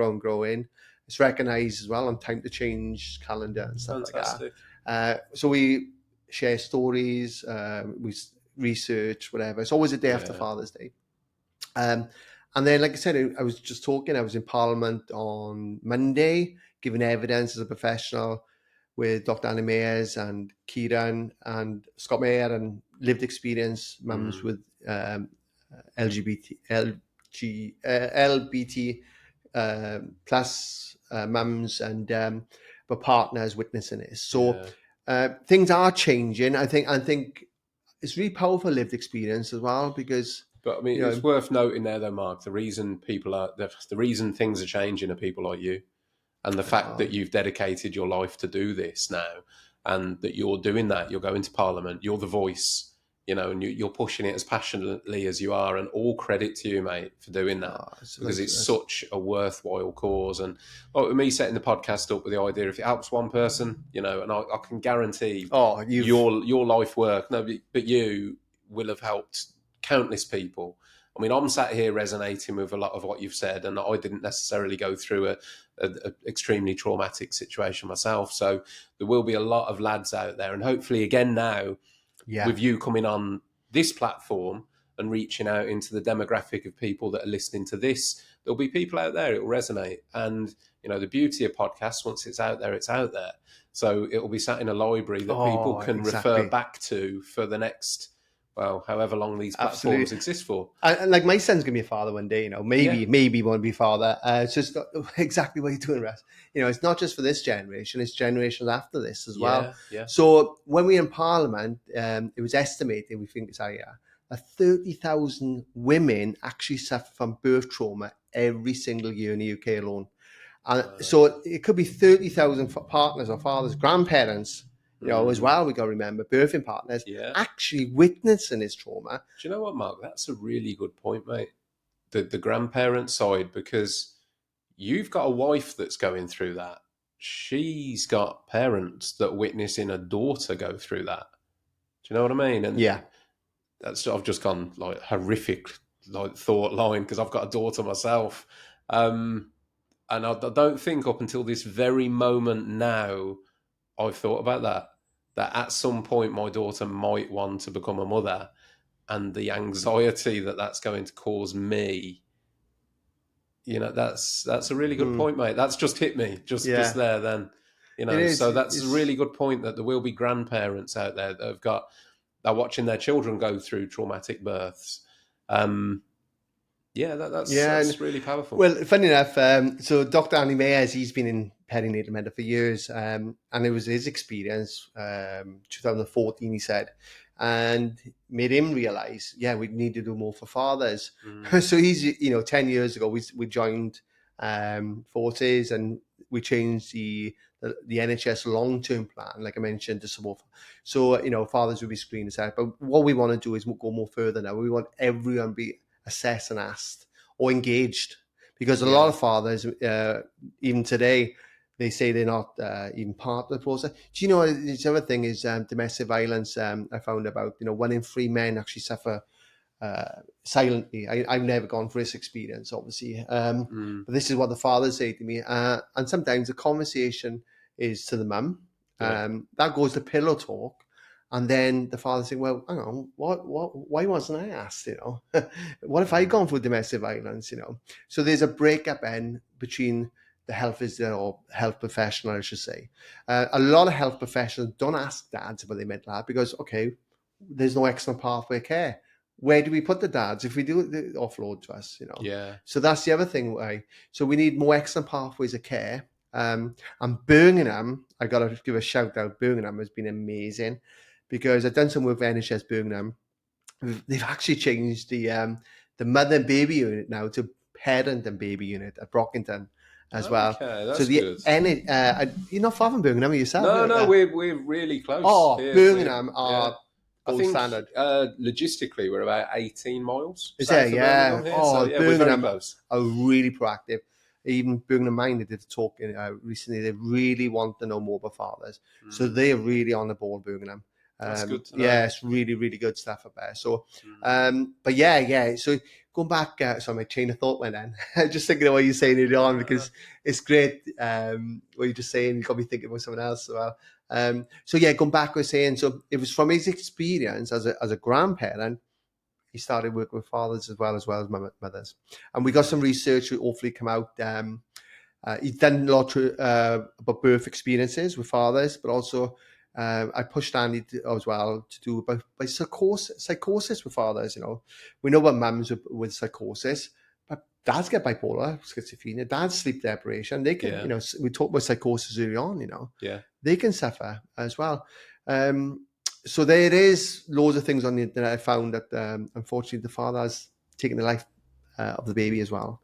Speaker 2: It's recognized as well on Time to Change calendar and stuff
Speaker 1: Fantastic.
Speaker 2: like that. So we share stories, we research, whatever. It's always a day after Father's Day. And then, like I said, I was just talking. I was in Parliament on Monday, giving evidence as a professional with Dr. Anna Mayers and Kieran and Scott Mayer and lived experience mums with LBT plus mums and but partners witnessing it. So things are changing. I think it's really powerful lived experience as well because.
Speaker 1: But I mean, it's worth noting there, though, Mark. The reason things are changing are people like you, and the fact that you've dedicated your life to do this now, and that you're doing that. You're going to Parliament. You're the voice, and you're pushing it as passionately as you are. And all credit to you, mate, for doing that because it's such a worthwhile cause. And with me setting the podcast up with the idea, if it helps one person, and I can guarantee, your life work. No, but you will have helped countless people. I mean, I'm sat here resonating with a lot of what you've said, and I didn't necessarily go through a extremely traumatic situation myself. So there will be a lot of lads out there, and hopefully, again now, with you coming on this platform and reaching out into the demographic of people that are listening to this, there'll be people out there. It will resonate, and the beauty of podcasts, once it's out there, it's out there. So it will be sat in a library that people can refer back to for the next. Well, however long these platforms exist for.
Speaker 2: And like my son's going to be a father one day, maybe he won't be a father. It's just exactly what you're doing, Russ. It's not just for this generation, it's generations after this as well.
Speaker 1: Yeah.
Speaker 2: So when we were in Parliament, it was estimated, we think it's higher, that 30,000 women actually suffer from birth trauma every single year in the UK alone. And so it could be 30,000 partners or fathers, grandparents, as well, we got to remember birthing partners actually witnessing this trauma.
Speaker 1: Do you know what, Mark? That's a really good point, mate. The grandparent side, because you've got a wife that's going through that. She's got parents that are witnessing a daughter go through that. Do you know what I mean? And I've just gone like horrific thought line because I've got a daughter myself. And I don't think up until this very moment now, I've thought about that at some point my daughter might want to become a mother, and the anxiety that's going to cause me. That's a really good point, mate. That's just hit me just there then. So that's a really good point that there will be grandparents out there that are watching their children go through traumatic births. That's really powerful.
Speaker 2: Well, funny enough, so Dr. Andy Mayers, he's been in perinatal medicine for years, and it was his experience, 2014, he said, and made him realise, we need to do more for fathers. So he's, 10 years ago, we joined forces and we changed the NHS long-term plan, like I mentioned, to support. So, fathers will be screened aside. But what we want to do is go more further now. We want everyone to be assessed and asked or engaged, because a lot of fathers, even today, they say they're not even part of the process. Do you know, this other thing is domestic violence. I found about, 1 in 3 men actually suffer silently. I've never gone through this experience, obviously. But this is what the fathers say to me. And sometimes the conversation is to the mum.
Speaker 1: Yeah.
Speaker 2: That goes to pillow talk. And then the father saying, well, hang on, why wasn't I asked, What if I gone through domestic violence, So there's a breakup end between the health visitor or health professional, I should say. A lot of health professionals don't ask dads about their mental health because, okay, there's no external pathway of care. Where do we put the dads if we do offload to us,
Speaker 1: Yeah.
Speaker 2: So that's the other thing. So we need more external pathways of care. And Birmingham, I got to give a shout out. Birmingham has been amazing because I've done some work with NHS Birmingham. They've actually changed the mother and baby unit now to parent and baby unit at Brockington as well.
Speaker 1: Okay, that's
Speaker 2: So
Speaker 1: good.
Speaker 2: you're not far from Birmingham yourself.
Speaker 1: No, we're really close.
Speaker 2: Oh,
Speaker 1: here.
Speaker 2: Birmingham are
Speaker 1: Yeah. I
Speaker 2: gold
Speaker 1: think
Speaker 2: standard.
Speaker 1: logistically we're about 18 miles
Speaker 2: Is
Speaker 1: south
Speaker 2: there?
Speaker 1: of
Speaker 2: Yeah.
Speaker 1: Birmingham here.
Speaker 2: Oh,
Speaker 1: So yeah, we're very
Speaker 2: Birmingham
Speaker 1: close.
Speaker 2: are really proactive. Even Birmingham Mind did a talk recently. They really want to know more about fathers, so they're really on the ball. Birmingham.
Speaker 1: That's good to know.
Speaker 2: Yeah, it's really, really good stuff up there. So, but yeah. So going back, sorry, my chain of thought went in. Just thinking of what you're saying earlier on because it's great. What you're just saying, you got me thinking about someone else as well. So yeah, going back, we're saying so it was from his experience as a grandparent. He started working with fathers as well as mothers, and we got some research that hopefully come out. He's done a lot about birth experiences with fathers, but also I pushed Andy as well to do about psychosis with fathers. We know about mums with psychosis, but dads get bipolar, schizophrenia, dads sleep deprivation. They can, we talked about psychosis early on.
Speaker 1: Yeah.
Speaker 2: They can suffer as well. So there is loads of things on the internet I found that unfortunately the father has taken the life of the baby as well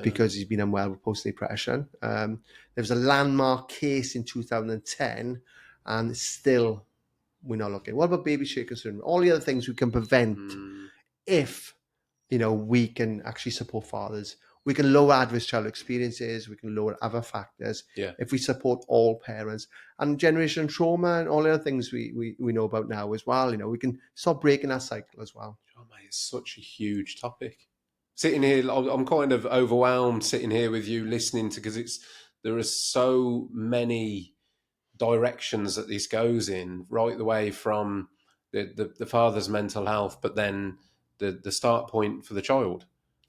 Speaker 2: because he's been unwell with postnatal depression. There was a landmark case in 2010 and still we're not looking. What about baby shaker syndrome? All the other things we can prevent if, we can actually support fathers. We can lower adverse child experiences. We can lower other factors if we support all parents and generation trauma and all the other things we know about now as well. We can stop breaking that cycle as well.
Speaker 1: Oh, mate, it's such a huge topic. Sitting here, I'm kind of overwhelmed sitting here with you listening to because there are so many directions that this goes in, right the way from the father's mental health, but then the start point for the child.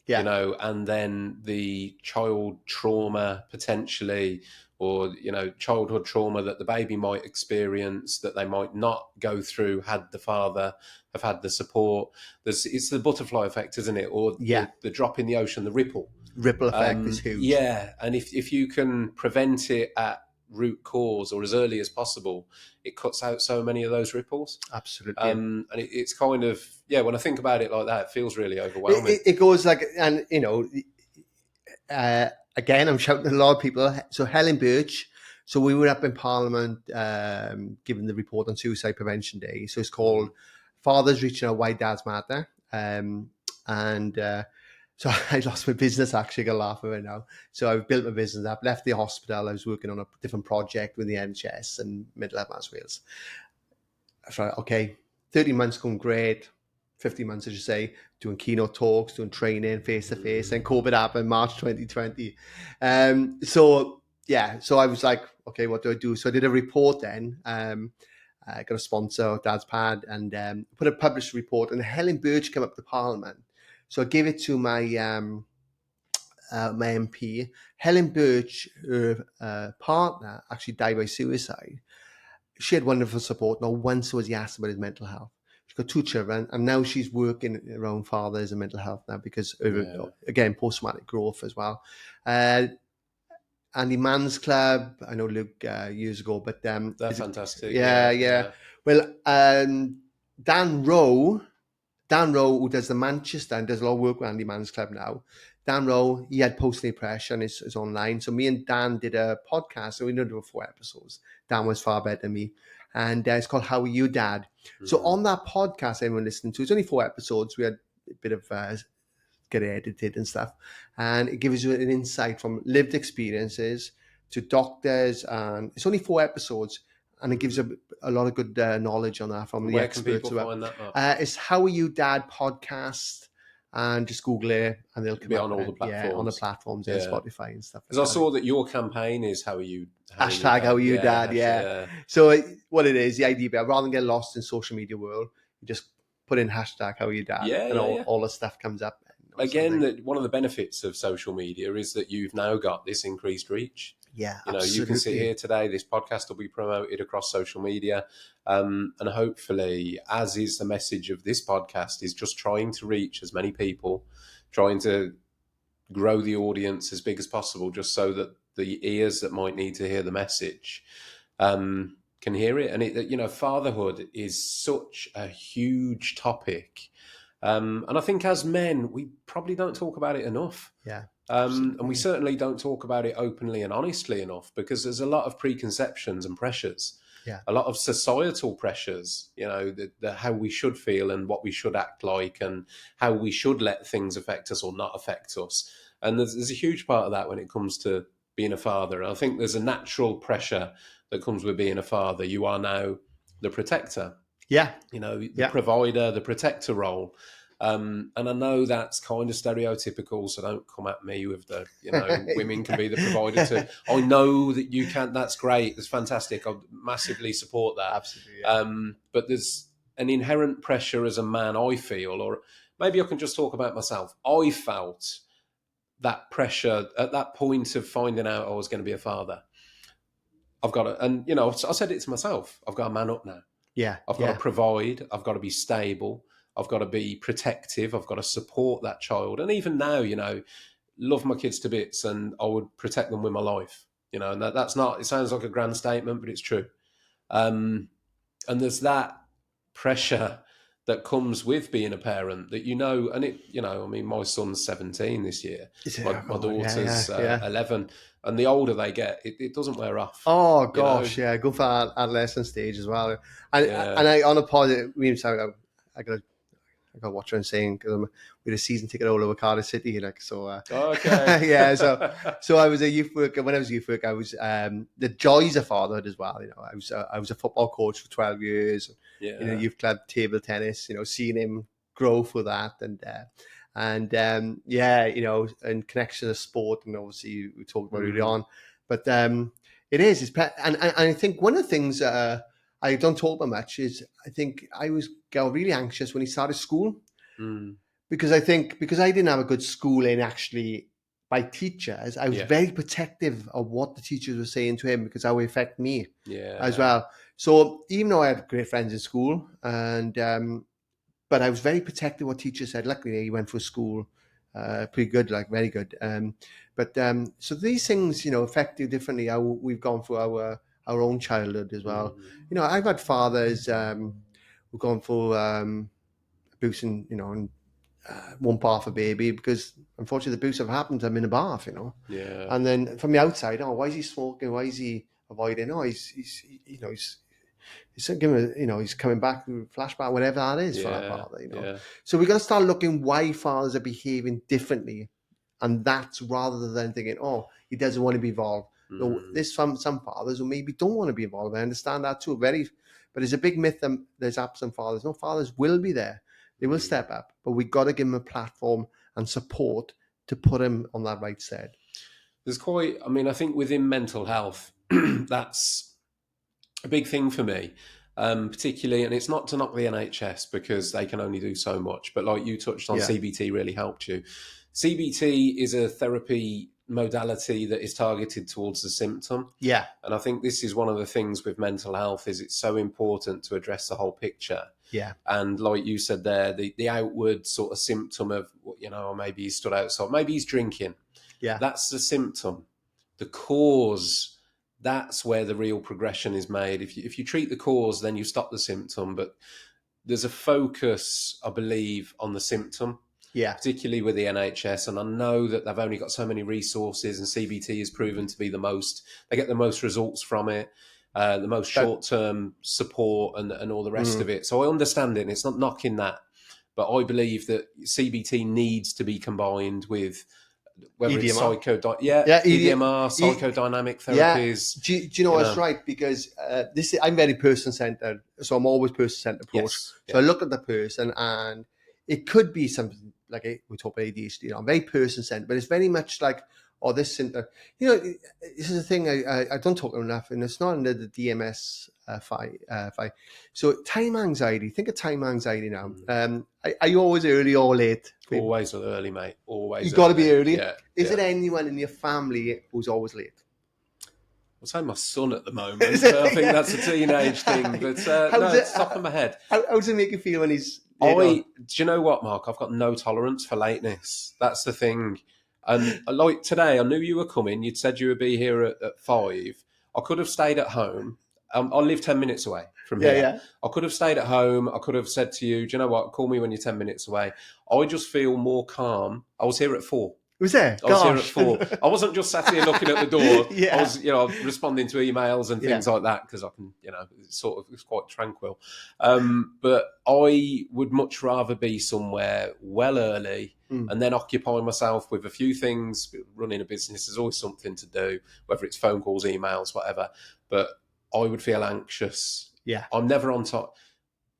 Speaker 2: Yeah.
Speaker 1: And then the child trauma potentially, or, childhood trauma that the baby might experience that they might not go through had the father have had the support. It's the butterfly effect, isn't it? Or the drop in the ocean, the ripple.
Speaker 2: Ripple effect is huge.
Speaker 1: Yeah. And if you can prevent it at root cause or as early as possible, it cuts out so many of those ripples.
Speaker 2: Absolutely.
Speaker 1: And it's kind of, when I think about it like that, it feels really overwhelming.
Speaker 2: It goes like, and again, I'm shouting at a lot of people. So Helen Birch, so we were up in Parliament giving the report on Suicide Prevention Day. So it's called Fathers Reaching Out Why Dads Matter. So I lost my business, actually. I got a laugh at it now. So I've built my business up, left the hospital. I was working on a different project with the NHS and Middle West Wales. I thought, okay, 30 months going great. 50 months, as you say, doing keynote talks, doing training face-to-face. And COVID happened, March 2020. So I was like, okay, what do I do? So I did a report then. I got a sponsor, Dad's Pad, and put a published report. And Helen Birch came up to Parliament. So I gave it to my my MP. Helen Birch, her partner, actually died by suicide. She had wonderful support. Not once was he asked about his mental health. She's got 2 children, and now she's working around fathers and mental health now because, again, post-traumatic growth as well. Andy Mann's Club, I know Luke years ago, but
Speaker 1: they're fantastic.
Speaker 2: Yeah. Well, Dan Rowe, who does the Manchester and does a lot of work with Andy Mann's Club now. Dan Rowe, he had postnatal depression, is online. So me and Dan did a podcast, so we did 4 episodes. Dan was far better than me. And it's called How Are You, Dad? So on that podcast, everyone listening to, it's only 4 episodes. We had a bit of get it edited and stuff. And it gives you an insight from lived experiences to doctors, and it's only 4 episodes, and it gives a lot of good knowledge on that from the
Speaker 1: Where can
Speaker 2: experts.
Speaker 1: people find that up?
Speaker 2: It's How Are You Dad podcast, and just Google it, and they'll come
Speaker 1: Be
Speaker 2: up
Speaker 1: on all the platforms.
Speaker 2: on the platforms,
Speaker 1: Yeah.
Speaker 2: Spotify and stuff.
Speaker 1: Because I saw that your campaign is How Are You?
Speaker 2: Hashtag How Are You Dad, yeah. So what it is, the idea, rather than get lost in social media world, you just put in hashtag How Are You Dad, and all the stuff comes up.
Speaker 1: Again, one of the benefits of social media is that you've now got this increased reach.
Speaker 2: Yeah,
Speaker 1: you know, you can sit here today. This podcast will be promoted across social media, and hopefully, as is the message of this podcast, is just trying to reach as many people, trying to grow the audience as big as possible, just so that the ears that might need to hear the message can hear it. And it, you know, fatherhood is such a huge topic, and I think as men, we probably don't talk about it enough.
Speaker 2: Yeah.
Speaker 1: And we certainly don't talk about it openly and honestly enough, because there's a lot of preconceptions and pressures, a lot of societal pressures, you know, the how we should feel and what we should act like and how we should let things affect us or not affect us. And there's a huge part of that when it comes to being a father. I think there's a natural pressure that comes with being a father. You are now the protector.
Speaker 2: Yeah.
Speaker 1: You know, the provider, the protector role. And I know that's kind of stereotypical, so don't come at me with the, you know, women can be the provider too. I know that you can. That's great. That's fantastic. I massively support that.
Speaker 2: Absolutely. Yeah.
Speaker 1: But there's an inherent pressure as a man, I feel, or maybe I can just talk about myself. I felt that pressure at that point of finding out I was going to be a father. I've got to, and, you know, I said it to myself, I've got to man up now.
Speaker 2: Yeah.
Speaker 1: I've got to provide. I've got to be stable. I've got to be protective. I've got to support that child. And even now, you know, love my kids to bits, and I would protect them with my life. You know, and that's not, it sounds like a grand statement, but it's true. And there's that pressure that comes with being a parent that, you know, and it, you know, I mean, my son's 17 this year. My daughter's 11. And the older they get, it doesn't wear off.
Speaker 2: Oh gosh, you know? Go for adolescent stage as well. And I on a positive, I got to watch her and saying, because we had a season ticket all over Cardiff City, like, so.
Speaker 1: Okay.
Speaker 2: Yeah, so I was a youth worker. When I was a youth worker, I was the joys of fatherhood as well. You know, I was a football coach for 12 years. You know, youth club, table tennis. You know, seeing him grow for that, and you know, and connection to sport, and obviously we talked about early on, but it is, and I think one of the things I don't talk about much is I think I got really anxious when he started school, because I didn't have a good schooling actually by teachers. I was very protective of what the teachers were saying to him, because how it affected me as well. So even though I had great friends in school, and but I was very protective of what teachers said. Luckily, he went for school pretty good, like very good. But so these things, you know, affect you differently. How we've gone through our own childhood as well. You know, I've had fathers who've gone for abusing, you know, and one bath a baby, because unfortunately the abuse have happened to him in a bath, you know. And then from the outside, oh, why is he smoking? Why is he avoiding? Oh, he's you know, he's giving, you know, he's coming back, flashback, whatever that is for that father, you know. So we got to start looking why fathers are behaving differently, and that's rather than thinking, oh, he doesn't want to be involved. No, there's some fathers who maybe don't want to be involved. I understand that too. But it's a big myth that there's absent fathers. No, fathers will be there. They will step up, but we got to give them a platform and support to put him on that right side.
Speaker 1: There's quite, I mean, I think within mental health, that's a big thing for me, particularly, and it's not to knock the NHS because they can only do so much, but like you touched on, CBT really helped you. CBT is a therapy modality that is targeted towards the symptom.
Speaker 2: Yeah.
Speaker 1: And I think this is one of the things with mental health is it's so important to address the whole picture.
Speaker 2: Yeah.
Speaker 1: And like you said there, the outward sort of symptom of, you know, maybe he stood outside, maybe he's drinking.
Speaker 2: Yeah.
Speaker 1: That's the symptom. The cause, that's where the real progression is made. If you treat the cause, then you stop the symptom. But there's a focus, I believe, on the symptom.
Speaker 2: Yeah.
Speaker 1: Particularly with the NHS. And I know that they've only got so many resources, and CBT is proven to be they get the most results from it, the most short-term support and all the rest of it. So I understand it, and it's not knocking that. But I believe that CBT needs to be combined with whether it's
Speaker 2: EDMR. Yeah,
Speaker 1: EDMR, psychodynamic
Speaker 2: Yeah.
Speaker 1: therapies.
Speaker 2: Do you know what's right? Because I'm very person-centered, so I'm always person-centered approach.
Speaker 1: Yes.
Speaker 2: So I look at the person, and it could be something like we talk about ADHD. I'm very person-centered, but it's very much like, oh, this symptom. This is a thing I don't talk enough, and it's not under the DMS five. So time anxiety. Think of time anxiety now. Are you always early or late?
Speaker 1: Always early, mate. Always.
Speaker 2: You got to be early.
Speaker 1: Yeah.
Speaker 2: Is it anyone in your family who's always late?
Speaker 1: I'll say my son at the moment. But I think that's a teenage thing. But no, it's top of my head.
Speaker 2: How does it make you feel when he's...
Speaker 1: Do you know what, Mark? I've got no tolerance for lateness. That's the thing. And like today, I knew you were coming. You'd said you would be here at 5. I could have stayed at home. I live 10 minutes away from here.
Speaker 2: Yeah.
Speaker 1: I could have stayed at home. I could have said to you, do you know what? Call me when you're 10 minutes away. I just feel more calm. I was here at 4.
Speaker 2: Was there?
Speaker 1: I was here at 4. I wasn't just sat here looking at the door.
Speaker 2: Yeah.
Speaker 1: I was, responding to emails and things like that because I can, it's quite tranquil. But I would much rather be somewhere well early and then occupy myself with a few things. Running a business is always something to do, whether it's phone calls, emails, whatever. But I would feel anxious.
Speaker 2: Yeah.
Speaker 1: I'm never on time.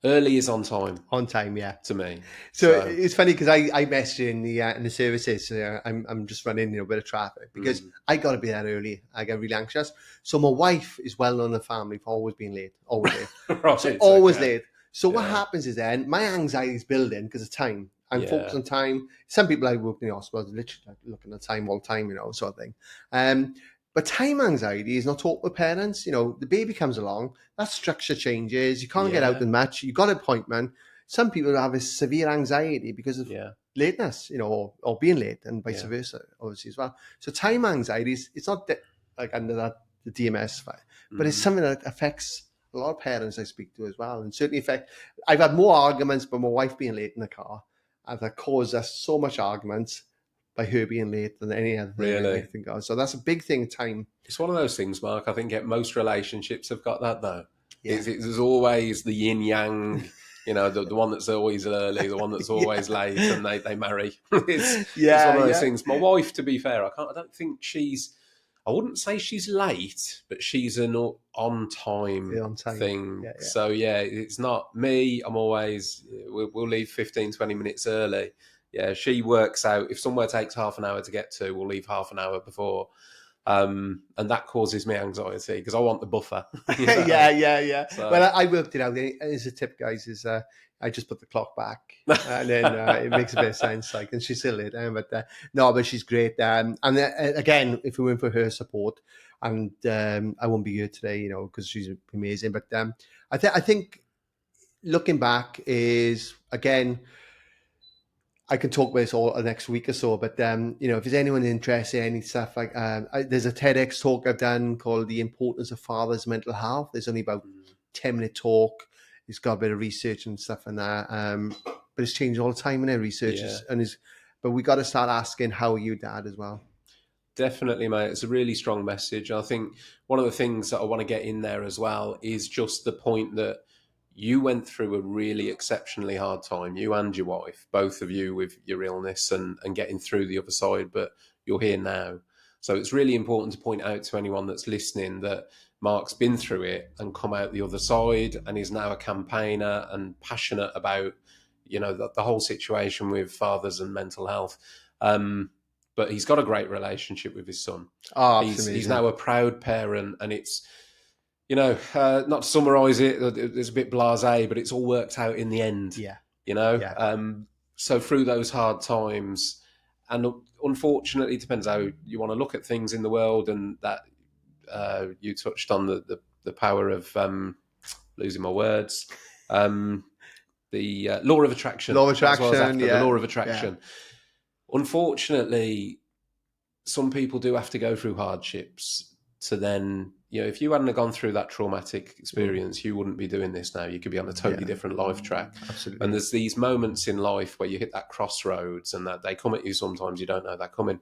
Speaker 1: Early is on time.
Speaker 2: On time, yeah.
Speaker 1: To me.
Speaker 2: So it's funny because I messaged you in the services. I'm just running a bit of traffic because I got to be there early. I get really anxious. So my wife is well known in the family for always being late, always late.
Speaker 1: Right,
Speaker 2: so always late. So what happens is then my anxiety is building because of time. I'm focused on time. Some people I work in the hospital are literally looking at time all the time, sort of thing. But time anxiety is not taught with parents. The baby comes along, that structure changes. You can't get out and match. You got an appointment. Some people have a severe anxiety because of lateness, or being late, and vice versa, obviously as well. So time anxiety it's not like under the DMS, but it's something that affects a lot of parents I speak to as well, and certainly I've had more arguments by my wife being late in the car, and that caused us so much arguments by her being late than any other thing.
Speaker 1: Really?
Speaker 2: I think of. So that's a big thing, time.
Speaker 1: It's one of those things, Mark. I think most relationships have got that, though. Yeah. There's always the yin-yang, the one that's always early, the one that's always late, and they marry. It's one of those things. My wife, to be fair, I don't think I wouldn't say she's late, but she's an on-time thing. Yeah. So, it's not me. I'm always, we'll leave 15, 20 minutes early. Yeah, she works out. If somewhere takes half an hour to get to, we'll leave half an hour before. And that causes me anxiety because I want the buffer.
Speaker 2: Yeah.
Speaker 1: So.
Speaker 2: Well, I worked it out. As a tip, guys, is I just put the clock back, and then it makes a bit of sense. And she's still late, but she's great. And again, if we went for her support, and I won't be here today, because she's amazing. But I think looking back is again. I can talk about this all next week or so, but if there's anyone interested in any stuff like there's a TEDx talk I've done called "The Importance of Fathers' Mental Health." There's only about 10-minute talk. It's got a bit of research and stuff in there, but it's changed all the time in their research. But we got to start asking, how are you, Dad, as well?
Speaker 1: Definitely, mate. It's a really strong message. I think one of the things that I want to get in there as well is just the point that you went through a really exceptionally hard time, you and your wife, both of you with your illness and getting through the other side, but you're here now. So it's really important to point out to anyone that's listening that Mark's been through it and come out the other side and is now a campaigner and passionate about, the whole situation with fathers and mental health. But he's got a great relationship with his son.
Speaker 2: Oh,
Speaker 1: he's now a proud parent, and it's, not to summarise it, it's a bit blasé, but it's all worked out in the end. So through those hard times, and unfortunately, it depends how you want to look at things in the world, and that you touched on the power of losing my words, the law of attraction.
Speaker 2: The law of
Speaker 1: attraction. Unfortunately, some people do have to go through hardships to then, if you hadn't gone through that traumatic experience, you wouldn't be doing this now. You could be on a totally different life track.
Speaker 2: Absolutely.
Speaker 1: And there's these moments in life where you hit that crossroads and that they come at you sometimes, you don't know they're coming.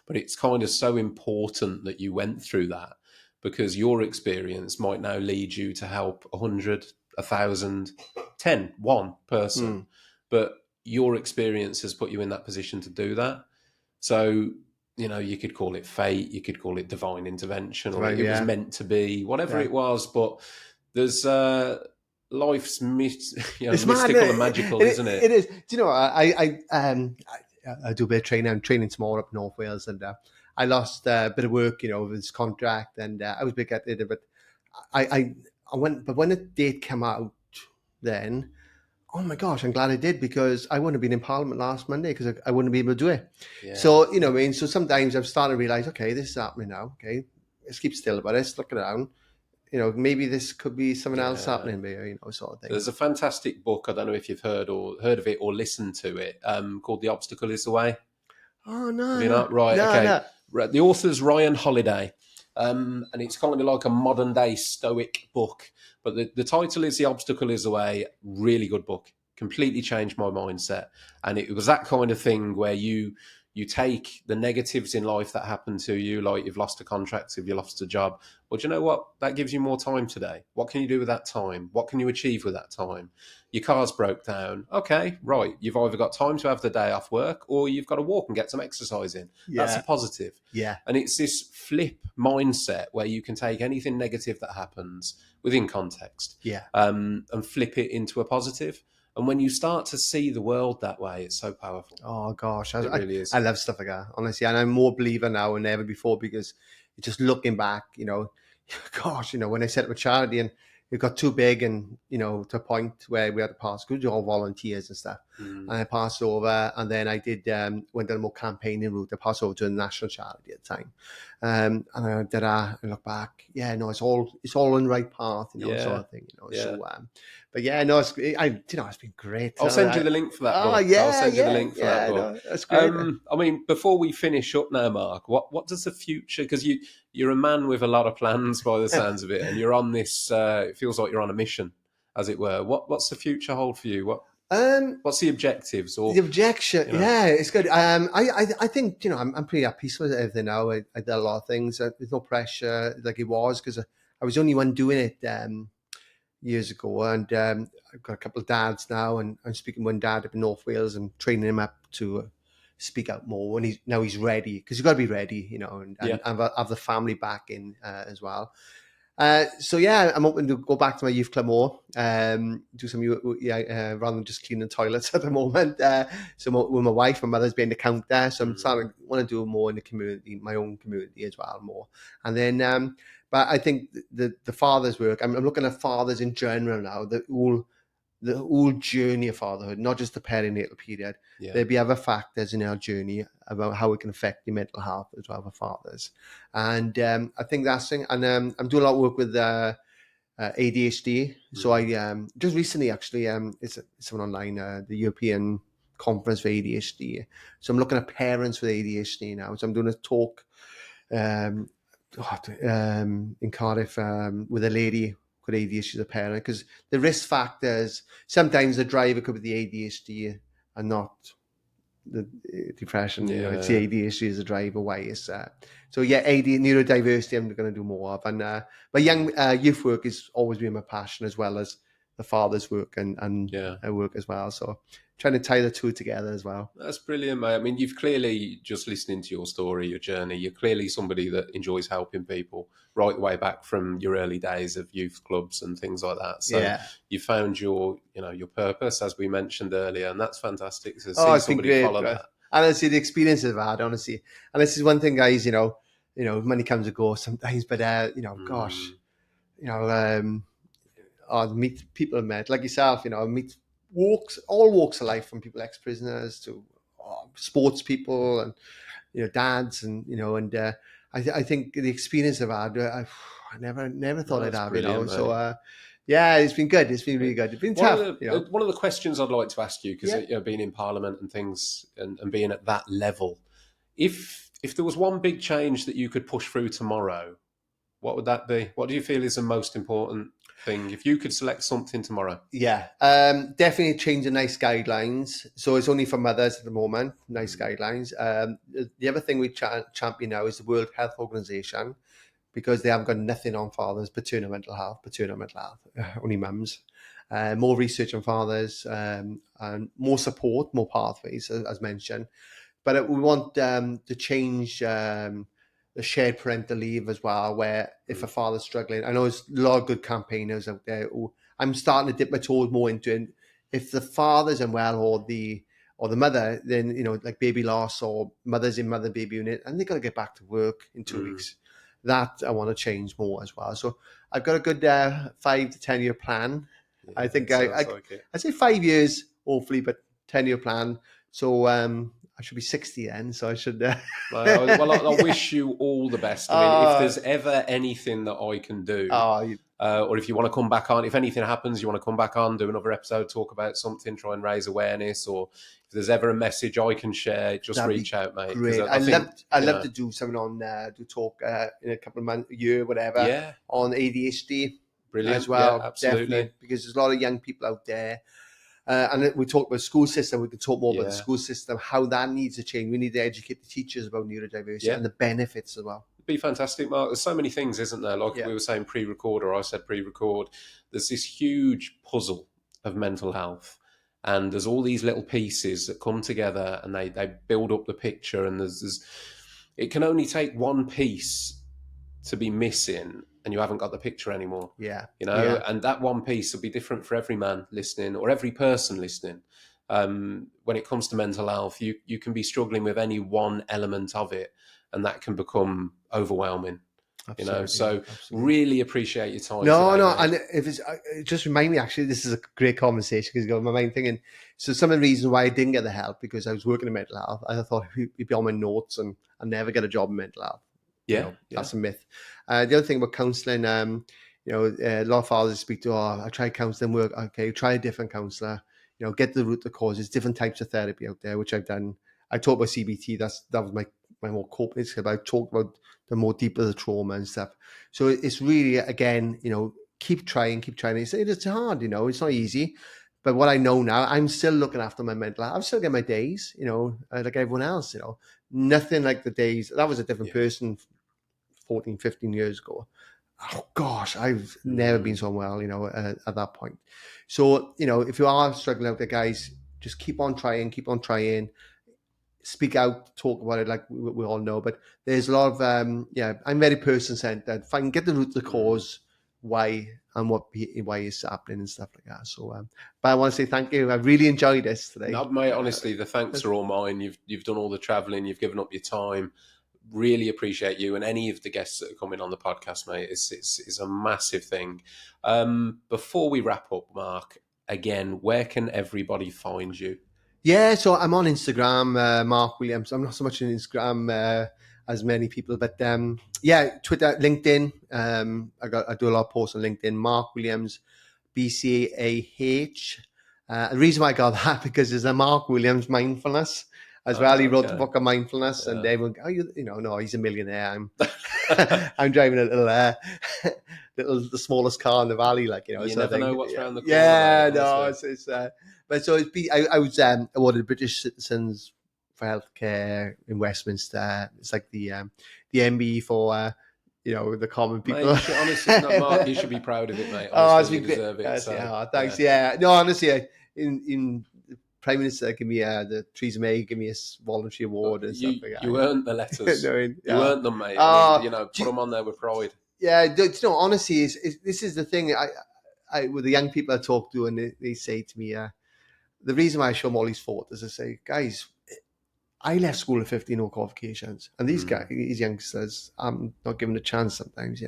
Speaker 1: But it's kind of so important that you went through that, because your experience might now lead you to help 100, 1,000, 10, one person. But your experience has put you in that position to do that. So, you could call it fate, you could call it divine intervention, or
Speaker 2: Right,
Speaker 1: it was
Speaker 2: yeah,
Speaker 1: meant to be, whatever
Speaker 2: yeah.
Speaker 1: it was. But there's life's
Speaker 2: It's mad.
Speaker 1: mystical and magical, isn't it?
Speaker 2: It is. Do you know? I do a bit of training. I'm training tomorrow up in North Wales, and I lost a bit of work, with this contract, and I was a bit gutted. But I, I, I went. But when the date came out, then oh my gosh, I'm glad I did because I wouldn't have been in Parliament last Monday because I wouldn't be able to do it.
Speaker 1: Yeah,
Speaker 2: So what I mean. So sometimes I've started to realize, okay, this is happening now. Okay, let's keep still about it. Let's look around. Maybe this could be something else
Speaker 1: yeah.
Speaker 2: happening there. Sort of thing.
Speaker 1: There's a fantastic book. I don't know if you've heard of it or listened to it. Called "The Obstacle Is the Way."
Speaker 2: Oh
Speaker 1: Have
Speaker 2: no,
Speaker 1: you
Speaker 2: no,
Speaker 1: not? Right.
Speaker 2: no,
Speaker 1: Okay.
Speaker 2: no.
Speaker 1: Right. The author's Ryan Holiday, and it's kind of like a modern day Stoic book. But the title is "The Obstacle Is the Way." Really good book. Completely changed my mindset, and it was that kind of thing where you take the negatives in life that happen to you, like you've lost a contract, if you lost a job. Well, do you know what? That gives you more time today. What can you do with that time? What can you achieve with that time? Your car's broke down. Okay, right. You've either got time to have the day off work or you've got to walk and get some exercise in. That's a
Speaker 2: Yeah,
Speaker 1: positive.
Speaker 2: yeah,
Speaker 1: And it's this flip mindset where you can take anything negative that happens within context
Speaker 2: yeah.
Speaker 1: and flip it into a positive. And when you start to see the world that way, it's so powerful.
Speaker 2: Oh gosh,
Speaker 1: It really
Speaker 2: I
Speaker 1: is.
Speaker 2: love stuff like that, honestly, and I'm more believer now than ever before because just looking back, gosh, when I set up a charity and it got too big and to a point where we had to pass because we're all volunteers and stuff,
Speaker 1: Mm,
Speaker 2: and I passed over, and then I did went down a more campaigning route. I passed over to a national charity at the time, and I did that and look back, yeah, no, it's all on the right path, sort
Speaker 1: yeah,
Speaker 2: of thing,
Speaker 1: yeah.
Speaker 2: So. But yeah, no, it's been great.
Speaker 1: I'll send you the link for that
Speaker 2: Oh
Speaker 1: book. I'll
Speaker 2: yeah,
Speaker 1: send you the
Speaker 2: yeah,
Speaker 1: link for that
Speaker 2: yeah.
Speaker 1: book.
Speaker 2: No, that's great.
Speaker 1: I mean, before we finish up now, Mark, what does the future? Because you're a man with a lot of plans by the sounds of it, and you're on this. It feels like you're on a mission, as it were. What's the future hold for you?
Speaker 2: Um,
Speaker 1: What's the objectives?
Speaker 2: the
Speaker 1: Or
Speaker 2: objection,
Speaker 1: you know,
Speaker 2: yeah, it's good. I think I'm pretty at peace with everything now. I did a lot of things. There's no pressure like it was because I was the only one doing it years ago, and I've got a couple of dads now, and I'm speaking to one dad up in North Wales and training him up to speak out more. And he's ready because you've got to be ready, and,
Speaker 1: yeah,
Speaker 2: have the family back in as well. So yeah, I'm hoping to go back to my youth club more, do some rather than just cleaning toilets at the moment. So with my wife, my mother's being the counter, so I'm starting
Speaker 1: mm,
Speaker 2: want to do more in the community, my own community as well, more. And then, but I think the father's work. I'm looking at fathers in general now. The whole journey of fatherhood, not just the perinatal period.
Speaker 1: yeah,
Speaker 2: There'll be other factors in our journey about how it can affect your mental health as well for fathers. And I think that's thing. And I'm doing a lot of work with ADHD. So
Speaker 1: mm,
Speaker 2: I just recently actually it's someone online, the European Conference for ADHD. So I'm looking at parents with ADHD now. So I'm doing a talk um, in Cardiff with a lady with ADHD as a parent because the risk factors, sometimes the driver could be the ADHD and not the depression, it's the
Speaker 1: yeah.
Speaker 2: ADHD as a driver. Why is that? So yeah, neurodiversity I'm going to do more of. And my young youth work has always been my passion as well as the father's work and
Speaker 1: Yeah.
Speaker 2: work as well. So trying to tie the two together as well.
Speaker 1: That's brilliant, mate. I mean, you've clearly, just listening to your story, your journey, you're clearly somebody that enjoys helping people right the way back from your early days of youth clubs and things like that. So
Speaker 2: Yeah.
Speaker 1: you found your purpose, as we mentioned earlier, and that's fantastic to
Speaker 2: Oh,
Speaker 1: see
Speaker 2: it's been
Speaker 1: somebody
Speaker 2: great,
Speaker 1: follow
Speaker 2: bro.
Speaker 1: that.
Speaker 2: Honestly, the experiences I've had, honestly. And this is one thing, guys, money comes and goes sometimes, but, gosh,
Speaker 1: Mm,
Speaker 2: you know, um, meet people I've met, like yourself, meet all walks of life from people, ex-prisoners to sports people and, dads and I think the experience I've had, I never
Speaker 1: no,
Speaker 2: thought I'd
Speaker 1: that's
Speaker 2: have,
Speaker 1: brilliant,
Speaker 2: So,
Speaker 1: mate.
Speaker 2: yeah, it's been good. It's been really good. It's been
Speaker 1: One of
Speaker 2: tough,
Speaker 1: the questions I'd like to ask you, because
Speaker 2: Yeah.
Speaker 1: being in Parliament and things and being at that level, if there was one big change that you could push through tomorrow, what would that be? What do you feel is the most important thing? If you could select something tomorrow.
Speaker 2: Yeah, definitely changing nice guidelines. So it's only for mothers at the moment, nice
Speaker 1: Mm,
Speaker 2: guidelines. The other thing we champion now is the World Health Organization because they haven't got nothing on fathers, paternal mental health, only mums. More research on fathers and more support, more pathways, as mentioned. But we want to change the shared parental leave as well, where if a father's struggling, I know there's a lot of good campaigners out there who I'm starting to dip my toes more into it. If the father's unwell or the mother, then like baby loss or mother's in mother baby unit, and they got to get back to work in 2 weeks. That I want to change more as well. So I've got a good 5 to 10 year plan.
Speaker 1: Yeah,
Speaker 2: I think
Speaker 1: like
Speaker 2: I say 5 years hopefully, but 10-year plan. So I should be 60 then. So I should.
Speaker 1: Well, I wish you all the best. I mean, if there's ever anything that I can do, or if you want to come back on, if anything happens, you want to come back on, do another episode, talk about something, try and raise awareness, or if there's ever a message I can share, just reach out, mate.
Speaker 2: Great.
Speaker 1: I
Speaker 2: love to do something on to talk in a couple of months, a year, whatever.
Speaker 1: Yeah.
Speaker 2: On ADHD.
Speaker 1: Brilliant.
Speaker 2: As well.
Speaker 1: Yeah, absolutely.
Speaker 2: Definitely, because there's a lot of young people out there. And we talk about school system. We can talk more about the school system, how that needs to change. We need to educate the teachers about neurodiversity and the benefits as well.
Speaker 1: It'd be fantastic, Mark. There's so many things, isn't there? Like we were saying pre-record, or I said pre-record. There's this huge puzzle of mental health. And there's all these little pieces that come together and they build up the picture. And it can only take one piece to be missing and you haven't got the picture anymore.
Speaker 2: Yeah.
Speaker 1: And that one piece will be different for every man listening or every person listening. When it comes to mental health, you can be struggling with any one element of it, and that can become overwhelming.
Speaker 2: Absolutely,
Speaker 1: so really appreciate your time.
Speaker 2: No,
Speaker 1: today,
Speaker 2: and if it's just remind me, actually, this is a great conversation because you got my mind thinking. So some of the reasons why I didn't get the help because I was working in mental health, I thought it'd be on my notes and I never get a job in mental health. That's a myth. The other thing about counselling, a lot of fathers speak to, I tried counselling work. Okay, try a different counsellor. Get to the root of the cause. There's different types of therapy out there, which I've done. I talked about CBT. That was my more coping skill. I talked about the more deeper the trauma and stuff. So it's really, again, keep trying. It's hard, it's not easy. But what I know now, I'm still looking after my mental health. I'm still getting my days, like everyone else, nothing like the days. That was a different person 14, 15 years ago. Oh gosh, I've never been so unwell, at that point. So, if you are struggling out there, guys, just keep on trying, speak out, talk about it like we all know. But there's a lot of, I'm very person-centered. If I can get the root of the cause, why and why it's happening and stuff like that. So, but I want to say thank you. I really enjoyed this today.
Speaker 1: No, mate, honestly, the thanks are all mine. You've done all the travelling, you've given up your time. Really appreciate you and any of the guests that are coming on the podcast, mate. It's a massive thing. Before we wrap up, Mark, again, where can everybody find you?
Speaker 2: Yeah, so I'm on Instagram, Mark Williams. I'm not so much on Instagram as many people, but Twitter, LinkedIn. I do a lot of posts on LinkedIn. Mark Williams, BCAH. The reason why I got that because there's a Mark Williams mindfulness as well. He wrote the book of mindfulness, and everyone, no, he's a millionaire. I'm driving a little, the smallest car in the valley,
Speaker 1: You never know what's around the corner.
Speaker 2: Yeah, no, it's but so I was awarded British Citizens for Healthcare in Westminster. It's like the MBE for the common people.
Speaker 1: Mate, honestly, Mark, you should be proud of it, mate. Honestly, you deserve it.
Speaker 2: Thanks. Yeah. No, honestly, in Prime Minister give me the Theresa May give me a voluntary award and stuff like that.
Speaker 1: You earned the letters. You earned them, mate. Put them on there with pride.
Speaker 2: Yeah, honestly, this is the thing. I with the young people I talk to, and they say to me, the reason why I show them all these photos is I say, guys, I left school at 15, no qualifications, and these guys, these youngsters, I'm not given a chance sometimes.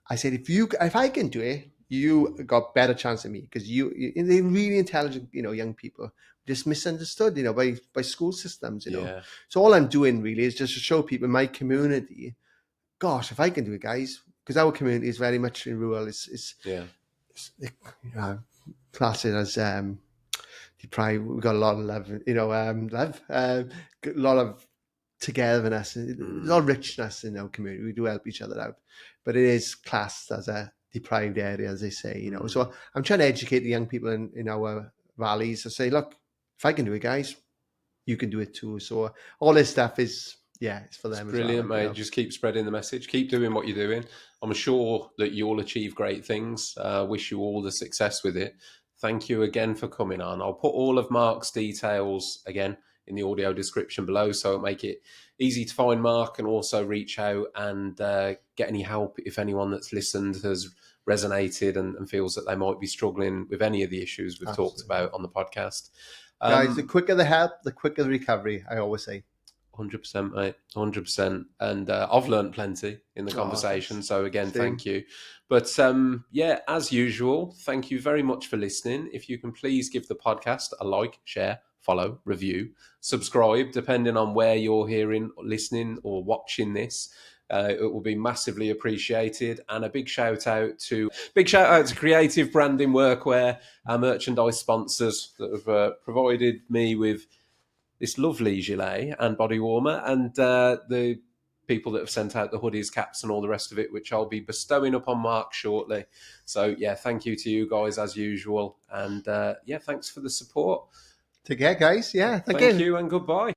Speaker 2: I said, if I can do it, you got better chance than me because they're really intelligent, young people, just misunderstood, by school systems, So all I'm doing really is just to show people in my community, gosh, if I can do it, guys, because our community is very much in rural. It's classed as deprived. We've got a lot of love, a lot of togetherness, a lot of richness in our community. We do help each other out, but it is classed as a deprived area, as they say, So I'm trying to educate the young people in our valleys to say, look, if I can do it, guys, you can do it too. So all this stuff is, it's for them.
Speaker 1: It's brilliant, mate. Just keep spreading the message. Keep doing what you're doing. I'm sure that you'll achieve great things. Wish you all the success with it. Thank you again for coming on. I'll put all of Mark's details again in the audio description below, so it'll make it easy to find Mark and also reach out and get any help if anyone that's listened has resonated and feels that they might be struggling with any of the issues we've talked about on the podcast.
Speaker 2: Guys, the quicker the help, the quicker the recovery, I always say.
Speaker 1: 100%, mate. 100%. And I've learned plenty in the conversation. So again, thank you. But yeah, as usual, thank you very much for listening. If you can please give the podcast a like, share, follow, review, subscribe, depending on where you're hearing, listening or watching this. It will be massively appreciated. And a big shout out to Creative Branding Workwear, our merchandise sponsors that have provided me with this lovely gilet and body warmer, and the people that have sent out the hoodies, caps, and all the rest of it, which I'll be bestowing upon Mark shortly. So yeah, thank you to you guys as usual, and yeah, thanks for the support.
Speaker 2: Take care, guys. Yeah,
Speaker 1: thank you and goodbye.